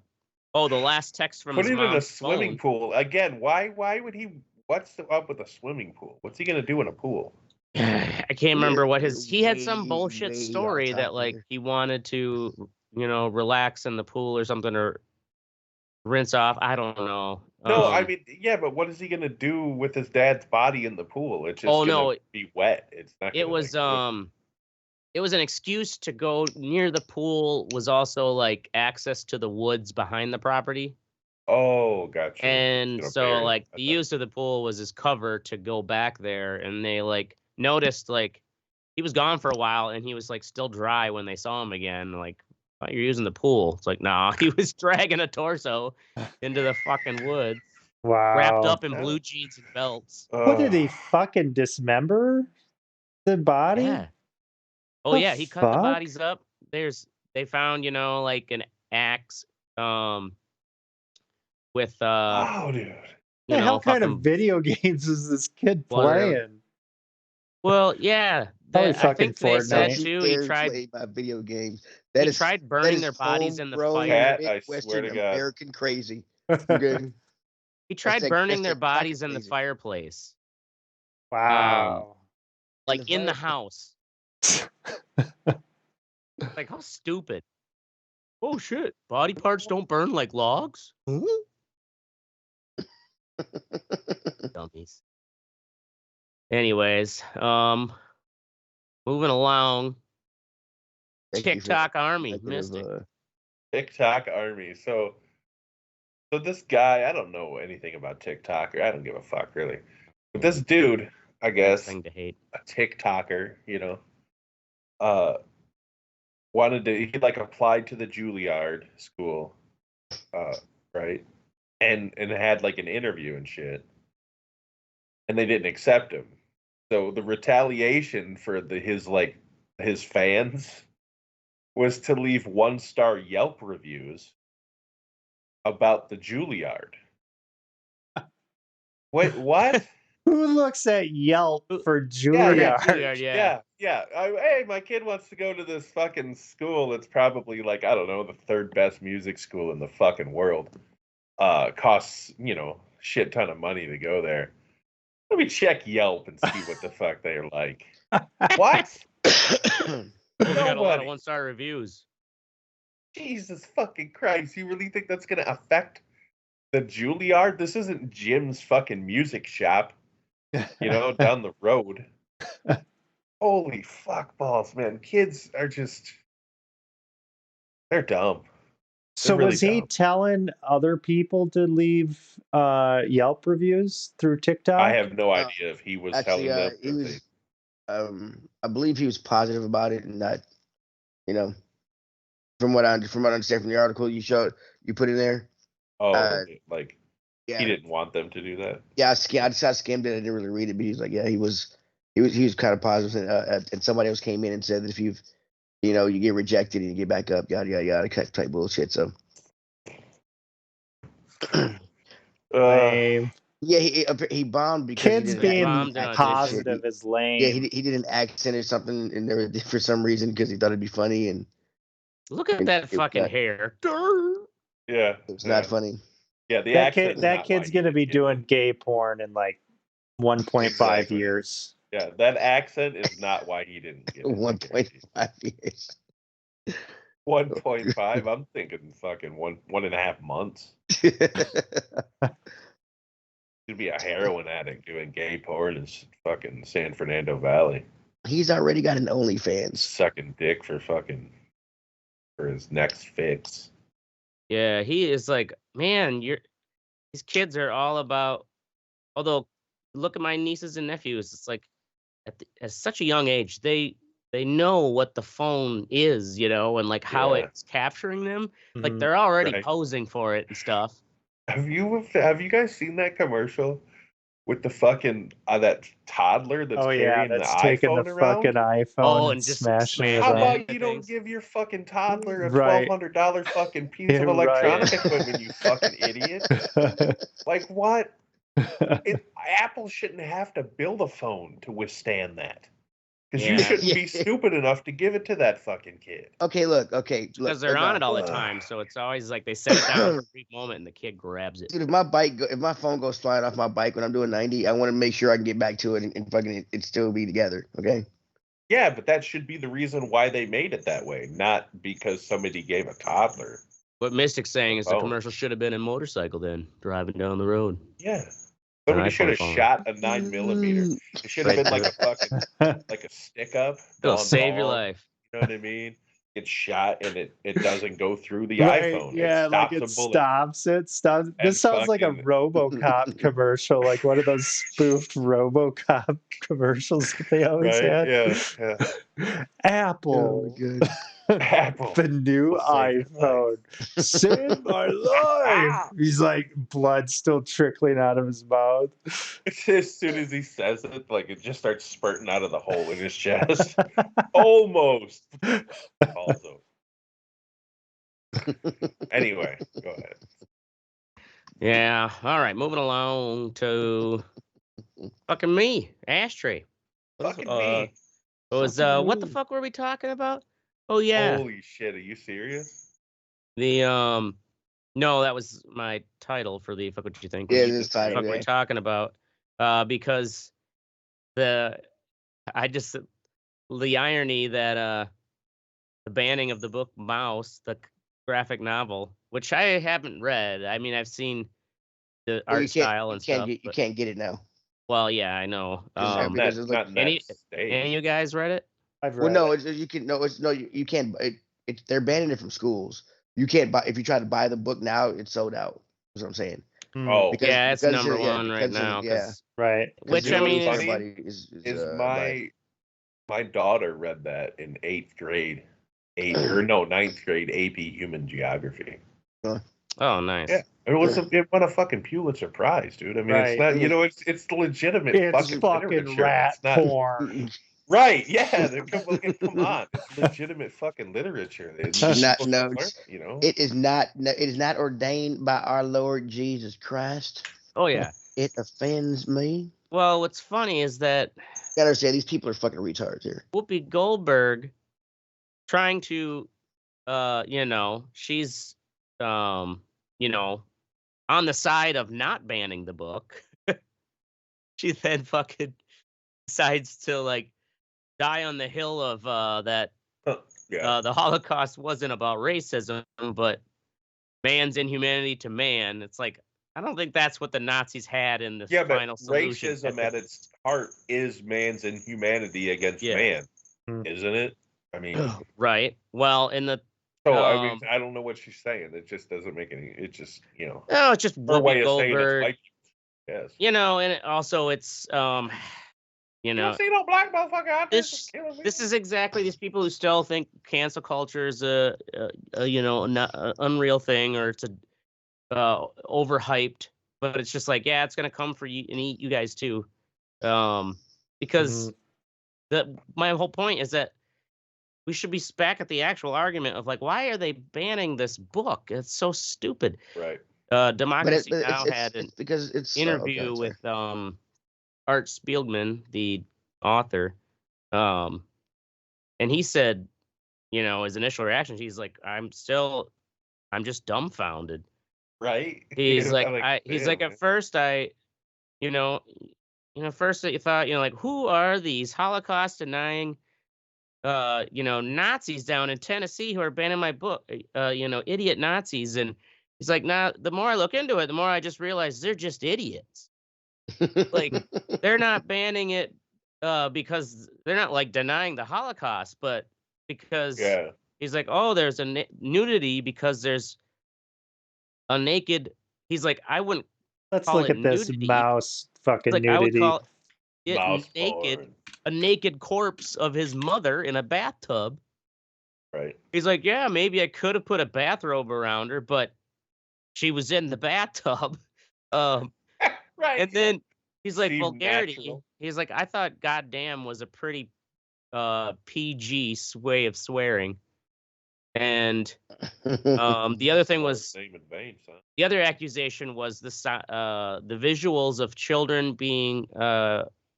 last text from Put his it in a mom's swimming phone. pool. Again, why would he what's up with a swimming pool? What's he gonna do in a pool? I can't remember what he had some Way, bullshit way story off that topic like here. he wanted to, relax in the pool or something or rinse off. I don't know. No, I mean, yeah, but what is he gonna do with his dad's body in the pool? It's just gonna be wet. It's not gonna it was it was an excuse to go near the pool, was also like access to the woods behind the property. Oh, gotcha. And Gonna so bury like him. the use of the pool was his cover to go back there, and they like noticed like he was gone for a while and he was like still dry when they saw him again. Like, oh, you're using the pool. It's like, nah, he was dragging a torso into the fucking woods, wrapped Wow. up in blue jeans and belts. What did he fucking dismember the body? Yeah. Oh The yeah, he cut the fuck? bodies up. They found, like an axe with Wow, dude. The hell kind fucking of video games is this kid Well, playing? Well, yeah. Probably I fucking think they said Fortnite. too. He tried. Play my video games. He tried burning their bodies in the homegrown fire. Cat, I swear Midwestern to God. American crazy. Okay? He tried like- burning that's their like bodies pocket in the crazy. fireplace, Wow. like in the fireplace. house. Like, how stupid! Oh shit! Body parts don't burn like logs. Dummies. Anyways, moving along. Thank you for TikTok Army, that bit of, Mystic. TikTok Army. So this guy, I don't know anything about TikTok, or I don't give a fuck really. But this dude, I guess, Thing to hate. a TikToker, he like applied to the Juilliard school, right? And had like an interview and shit. And they didn't accept him. So the retaliation for his fans was to leave 1-star Yelp reviews about the Juilliard. Wait, what? Who looks at Yelp for Yeah, Juilliard? Juilliard, yeah. Hey, my kid wants to go to this fucking school. It's probably like, I don't know, the third best music school in the fucking world. Costs, shit ton of money to go there. Let me check Yelp and see what the fuck they're like. What? They got a lot of Nobody. 1-star reviews. Jesus fucking Christ. You really think that's going to affect the Juilliard? This isn't Jim's fucking music shop, down the road. Holy fuck balls, man. Kids are just, they're dumb. So really was he dumb. telling other people to leave Yelp reviews through TikTok? I have no idea if he was Actually, telling them. he or was. I believe he was positive about it, and not, you know, from what I understand from the article you put in there. Like Yeah, he didn't want them to do that. yeah. I skimmed it. I didn't really read it, but he was like, yeah, he was kind of positive, and somebody else came in and said that if you get rejected and you get back up, yada yada yada, type bullshit. So. Lame. Yeah, he bombed because Kids he being bombed an positive is lame. Yeah, he did an accent or something in there for some reason because he thought it'd be funny, and Look at that fucking hair. Yeah, it was not funny. Yeah, the That accent's that not kid's why gonna he be didn't get doing gay porn in like 1.5 Exactly. years. Yeah, that accent is not why he didn't get it. 1.5 years. 1.5. I'm thinking fucking 1.5 months. He'd be a heroin addict doing gay porn in fucking San Fernando Valley. He's already got an OnlyFans. Sucking dick for his next fix. Yeah, he is like, man, these kids are all about. Although, look at my nieces and nephews. It's like at such a young age, they know what the phone is, and like how it's capturing them. Like Mhm. they're already Right. posing for it and stuff. Have you guys seen that commercial with the fucking that toddler that's carrying that's the taking iPhone the around? fucking iPhone Oh, and and just smashing it How smashing around. about you don't things. give your fucking toddler a Right. $1,200 fucking piece Yeah, of right. electronic equipment, you fucking idiot? Like what? Apple shouldn't have to build a phone to withstand that. Because you Yeah. shouldn't be stupid enough to give it to that fucking kid. Okay, look. Because they're on it all the time, so it's always like they set it down for a brief moment and the kid grabs it. Dude, if my phone goes flying off my bike when I'm doing 90, I want to make sure I can get back to it and fucking it still be together. Okay. Yeah, but that should be the reason why they made it that way, not because somebody gave a toddler. What Mystic's saying is the phone. commercial should have been a motorcycle then, driving down the road. Yeah. Somebody should have iPhone. shot a 9mm. It should have been like a fucking like a stick up. It'll gone save your bald, life. You know what I mean? It's shot and it doesn't go through the Right, iPhone. yeah, It like stops it a bullet. stops it. Stops. And This sounds like a fucking- RoboCop commercial, like one of those spoofed RoboCop commercials that they always Right? had. Yeah. Apple. good. Apple. The new will save your iPhone saved my life. He's like blood still trickling out of his mouth. As soon as he says it, like it just starts spurting out of the hole in his chest. Almost. Also. Anyway, go ahead. Yeah. All right. Moving along to fucking me, Ashtray. Fucking me. What the fuck were we talking about? Oh yeah. Holy shit, are you serious? The no, that was my title for the fuck what you think. Yeah, What this the title. fuck Yeah. we're talking about. Because the irony that the banning of the book Mouse, the graphic novel, which I haven't read. I mean, I've seen the art style and stuff. You can't get it now. Well, yeah, I know. Because it's like, Any of you guys read it? I've well, read no, it. you can no, it's no, you can't. They're banning it from schools. You can't buy if you try to buy the book now. It's sold out. That's what I'm saying. Oh, Because- yeah, it's because number yeah, one right because of- now. yeah. 'Cause- Right. Which You know I mean, what's is, funny? is My daughter read that in 8th grade, 9th grade AP Human Geography. oh nice. Yeah, it won a fucking Pulitzer Prize, dude. I mean, Right. it's not it's legitimate It's fucking fucking literature. rat It's not, porn. right? Yeah, come on, it's legitimate fucking literature. It's Not- supposed no, to learn, it's- It is not. It is not ordained by our Lord Jesus Christ. Oh yeah. It offends me. Well, what's funny is that You gotta understand, these people are fucking retards here. Whoopi Goldberg trying to she's on the side of not banning the book. She then fucking decides to like die on the hill of that the Holocaust wasn't about racism, but man's inhumanity to man. It's like I don't think that's what the Nazis had in the final but solution. racism at its heart is man's inhumanity against man, isn't it? I mean, right. Well, in the So I mean, I don't know what she's saying. It just doesn't make any. It just no, it's just her way Whoopi of saying it's Goldberg. white people. Yes. You know, and also it's you know, don't see no black motherfucker out there just killing me. this is exactly these people who still think cancel culture is a you know, not a unreal thing, or it's a overhyped, but it's just like, yeah, it's gonna come for you and eat you guys too, because my whole point is that we should be back at the actual argument of like, why are they banning this book? It's so stupid. Right. Democracy Now! Had an because it's interview with Art Spiegelman, the author, and he said, you know, his initial reaction, he's like, I'm just dumbfounded. Right. He's like, damn, at first you know, first you thought, you know, like, who are these Holocaust denying, you know, Nazis down in Tennessee who are banning my book, you know, idiot Nazis. And he's like, nah, the more I look into it, the more I just realize they're just idiots. Like, they're not banning it because they're not like denying the Holocaust, but because he's like, oh, there's a nudity because there's a naked. He's like, I wouldn't. Let's look at this nudity. mouse fucking Like, nudity. I would call it Mouse naked. porn. A naked corpse of his mother in a bathtub. Right. He's like, yeah, maybe I could have put a bathrobe around her, but she was in the bathtub. Right. And then he's like, Seemed vulgarity. natural. He's like, I thought goddamn was a pretty PG way of swearing. And the other thing was Name in vain, son. the other accusation was the visuals of children being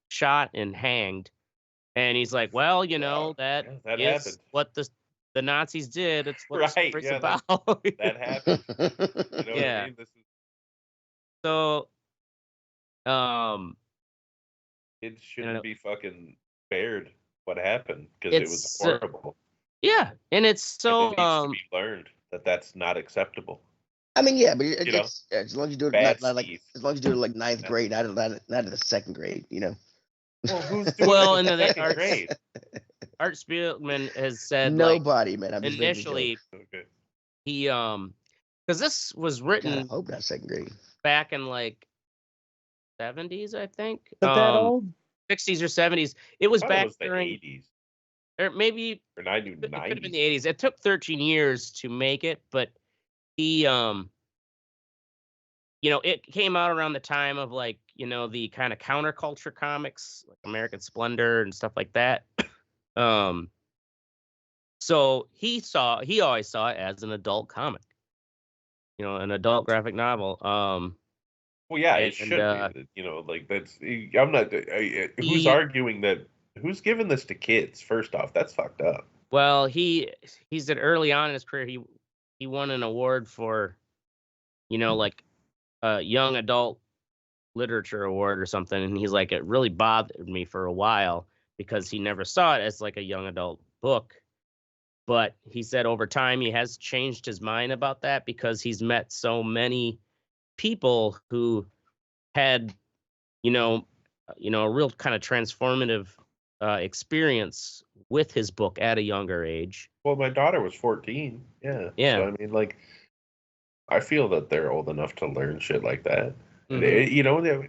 shot and hanged. And he's like, well, you know, that is happened. what the Nazis did. It's what the story's about. That happened. You know what I mean? This is... So, it shouldn't be fucking spared what happened because it was horrible. Yeah, and it's so and it needs to be learned that that's not acceptable. I mean, yeah, but as long as you do it as long as you do it like ninth grade, not in the second grade, you know. Well, who's doing in the second grade? Art Spiegelman has said nobody, man. I'm just initially he because this was written. God, I hope not second grade. Back in like 70s, I think. But that old? 60s or 70s. It was back during the 80s. Or maybe or 90s. It could have been the 80s. It took 13 years to make it, but he you know, it came out around the time of like, you know, the kind of counterculture comics, like American Splendor and stuff like that. So he always saw it as an adult comic. You know, an adult graphic novel. Well, yeah, it should be. You know, like that's. I'm not. Who's arguing that? Who's giving this to kids? First off, that's fucked up. Well, he said early on in his career he won an award for, you know, like a young adult literature award or something, and he's like, it really bothered me for a while because he never saw it as like a young adult book. But he said over time he has changed his mind about that because he's met so many people who had, you know, a real kind of transformative experience with his book at a younger age. Well, my daughter was 14. Yeah. So, I mean, like, I feel that they're old enough to learn shit like that. Mm-hmm. You know,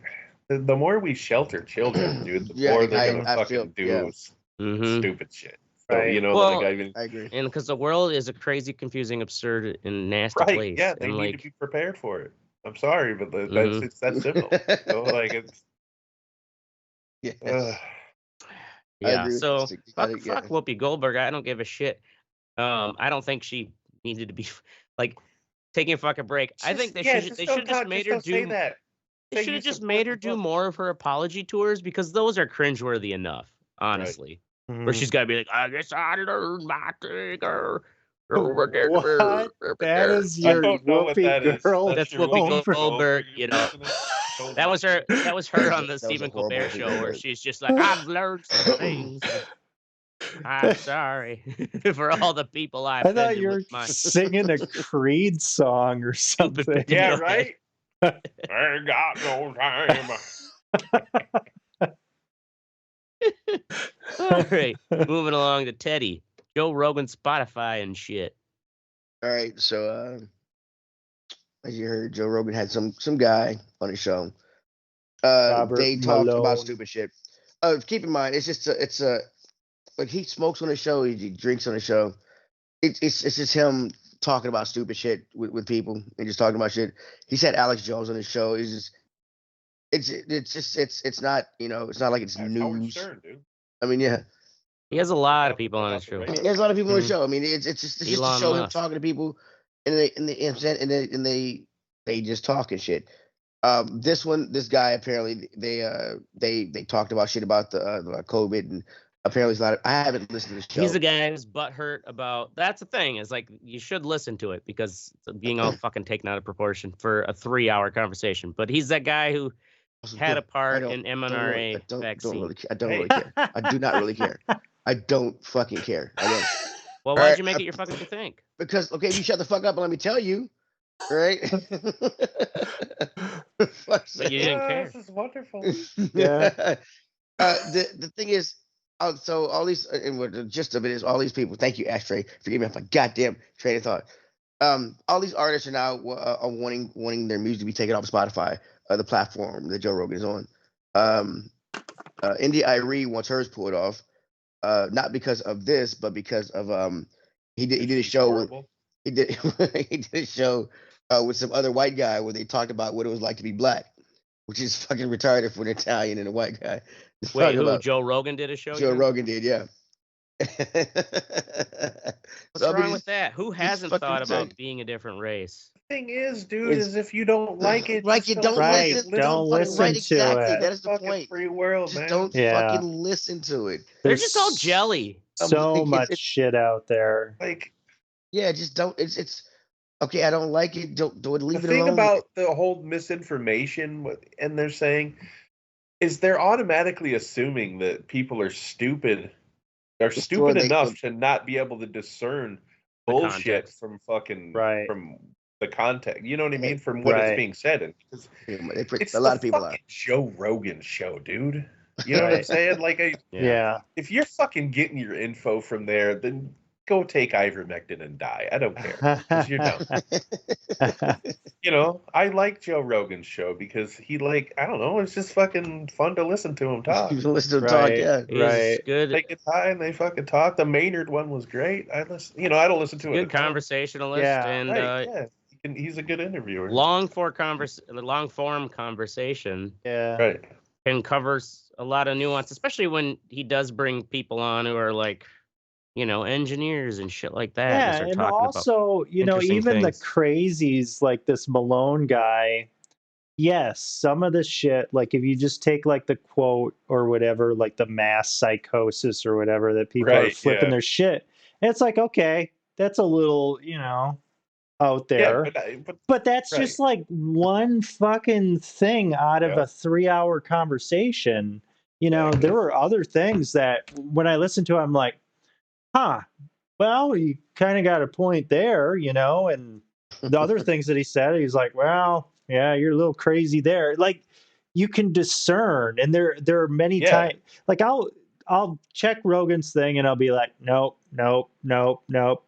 the more we shelter children, dude, the more they're going to fucking do stupid shit. So, you know, well, like, I agree. And because the world is a crazy, confusing, absurd, and nasty place. Yeah, they need to be prepared for it. I'm sorry, but it's that simple. So, like, it's... Yeah, so fuck Whoopi Goldberg. I don't give a shit. I don't think she needed to be like taking a fucking break. I think they should have just made her do that. They should have just made her do more of her apology tours because those are cringeworthy enough, honestly. Right. Where she's got to be like, I guess I learned my thing. What? That is your Whoopi girl. That's Whoopi Goldberg. You know, that was her. That was her on the Stephen Colbert show, where she's just like, I've learned some things. I'm sorry for all the people I thought you were singing a Creed song or something. Yeah, right. I ain't got no time. All right, moving along to Teddy, Joe Rogan, Spotify, and shit. All right, so as you heard, Joe Rogan had some guy on his show. Robert They talked about Malone. stupid shit. Keep in mind, it's just it's a like he smokes on the show, he drinks on the show. It's just him talking about stupid shit with people and just talking about shit. He's had Alex Jones on his show. It's not, you know, it's not like it's That's Howard news. Stern, dude. I mean, yeah. He has a lot of people on his About the show. race. I mean, there's a lot of people on the show. I mean, it's just to Elon show him Musk. talking to people, and they just talking shit. This guy apparently they talked about shit about the COVID, and apparently it's not. I haven't listened to the show. He's a guy who's butthurt about. That's the thing. Is like you should listen to it because it's being all fucking taken out of proportion for a 3-hour conversation. But he's that guy who had a part in mRNA vaccine. I don't really care. I do not really care. I don't fucking care. I don't. Well, why'd you make it your fucking think? Because okay, you shut the fuck up and let me tell you, right? But you didn't care. This is wonderful. Yeah. The thing is, so all these, and what the gist of it is, all these people. Thank you, Ashtray. Forgive me if my goddamn train of thought. All these artists are now are wanting their music to be taken off Spotify, the platform that Joe Rogan is on. India Irie wants hers pulled off, not because of this, but because of he did a show with, he did a show with some other white guy where they talked about what it was like to be black, which is fucking retarded for an Italian and a white guy. Wait, who? Joe Rogan did a show? Joe Rogan did, yeah. What's wrong with that? Who hasn't thought about being a different race? Thing is, dude, is if you don't like it, like you don't listen. Don't listen right, to exactly. it. That is the point. Free world, Just man. don't fucking listen to it. They're just all jelly. So like, much shit out there. Like, yeah, just don't. It's okay. I don't like it. Don't leave the it alone. thing about the whole misinformation, and they're saying, is they're automatically assuming that people are stupid. They're stupid enough to not be able to discern bullshit from fucking from the context. You know what I mean? From what is being said. And it's a lot of people are. Joe Rogan show, dude. You know what I'm saying? Like, if you're fucking getting your info from there, then go take ivermectin and die. I don't care. 'Cause you're dumb. You know, I like Joe Rogan's show because he, like, I don't know, it's just fucking fun to listen to him talk. Listen to him talk, yeah. Right. Good. They get high and they fucking talk. The Maynard one was great. I listen. You know, I don't listen to it. Good conversationalist and he's a good interviewer. Long form conversation. Yeah. Right. And covers a lot of nuance, especially when he does bring people on who are like, you know, engineers and shit like that. Yeah, and also, you know, even the crazies like this Malone guy. Yes, some of the shit, like if you just take like the quote or whatever, like the mass psychosis or whatever, that people are flipping their shit. And it's like, okay, that's a little, you know, out there. Yeah, but that's just like one fucking thing out of a 3-hour conversation. You know, there were other things that when I listened to, I'm like, huh, well, you kind of got a point there, you know, and the other things that he said, he's like, well, yeah, you're a little crazy there. Like, you can discern, and there are many times, like I'll check Rogan's thing and I'll be like, nope.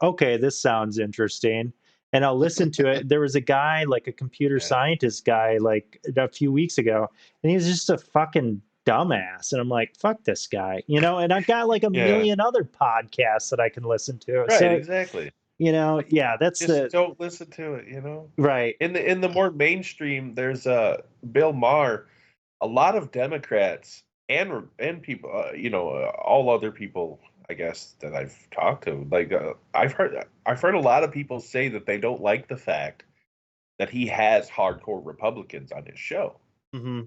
Okay, this sounds interesting. And I'll listen to it. There was a guy, like a computer scientist guy, like a few weeks ago, and he was just a fucking dumbass. And I'm like, fuck this guy, you know. And I've got like a million other podcasts that I can listen to. Right, so, exactly. You know, that's just don't listen to it, you know. Right. In the more mainstream, there's Bill Maher, a lot of Democrats and people, you know, all other people, I guess, that I've talked to. Like, I've heard a lot of people say that they don't like the fact that he has hardcore Republicans on his show. Mm-hmm.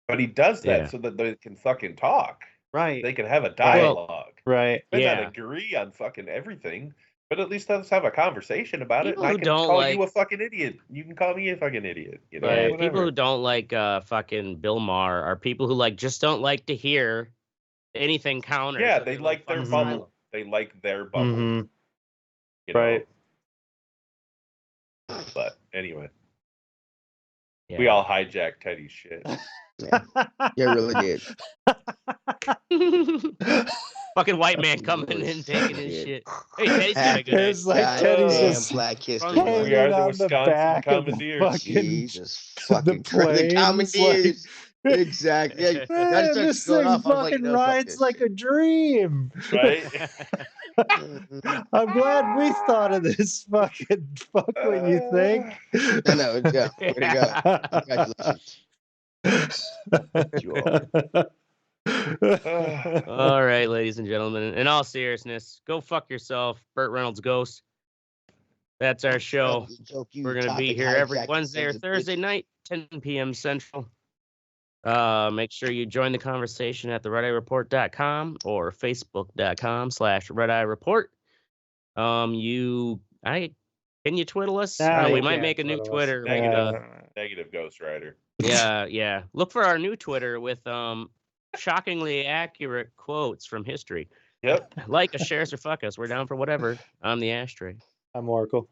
But he does that so that they can fucking talk. Right. They can have a dialogue. Right. They may not agree on fucking everything, but at least let's have a conversation about people it. And I who can don't call like you a fucking idiot. You can call me a fucking idiot. You know, right. People who don't like fucking Bill Maher are people who like just don't like to hear anything counter. Yeah, so they like their bubble. They like their bubble. Mm-hmm. You know? Right. But anyway. We all hijacked Teddy's shit. Yeah, really did. Fucking white man coming in taking his shit. Hey, Teddy's got a good idea. It's like Teddy's Goddamn just Black History hanging Month. We are the on the Wisconsin back of the Commandeers. fucking Jesus the fucking Christ. The planes, Commandeers. Exactly. Yeah, Man, that Man, starts this going thing off. I was like, fucking no, fuck rides this like shit. a dream. Right? I'm glad we thought of this. Fucking fuck what you think. I know. Yeah. Way to go. Congratulations. You all. All right, ladies and gentlemen. In all seriousness, go fuck yourself, Burt Reynolds Ghost. That's our show. We're gonna be here every Wednesday or Thursday night, 10 p.m. Central. Make sure you join the conversation at theredeyereport.com or facebook.com/redeyereport. Can you twiddle us? Nah, We you might can't make a new twiddle us. Twitter. Negative Ghost Rider. Yeah. Look for our new Twitter with shockingly accurate quotes from history. Yep. Like us, share us, or fuck us. We're down for whatever. I'm the ashtray. I'm Oracle.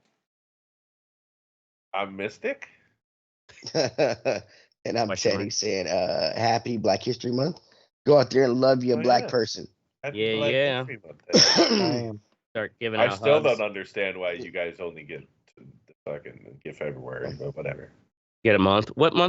I'm Mystic. And I'm Question Teddy mark. saying, happy Black History Month. Go out there and love your Oh, black yeah. person. Happy Black Yeah. History Month. Damn. Start giving I out still hugs. don't understand why you guys only get to the fucking get February, but whatever. Get a month. What month?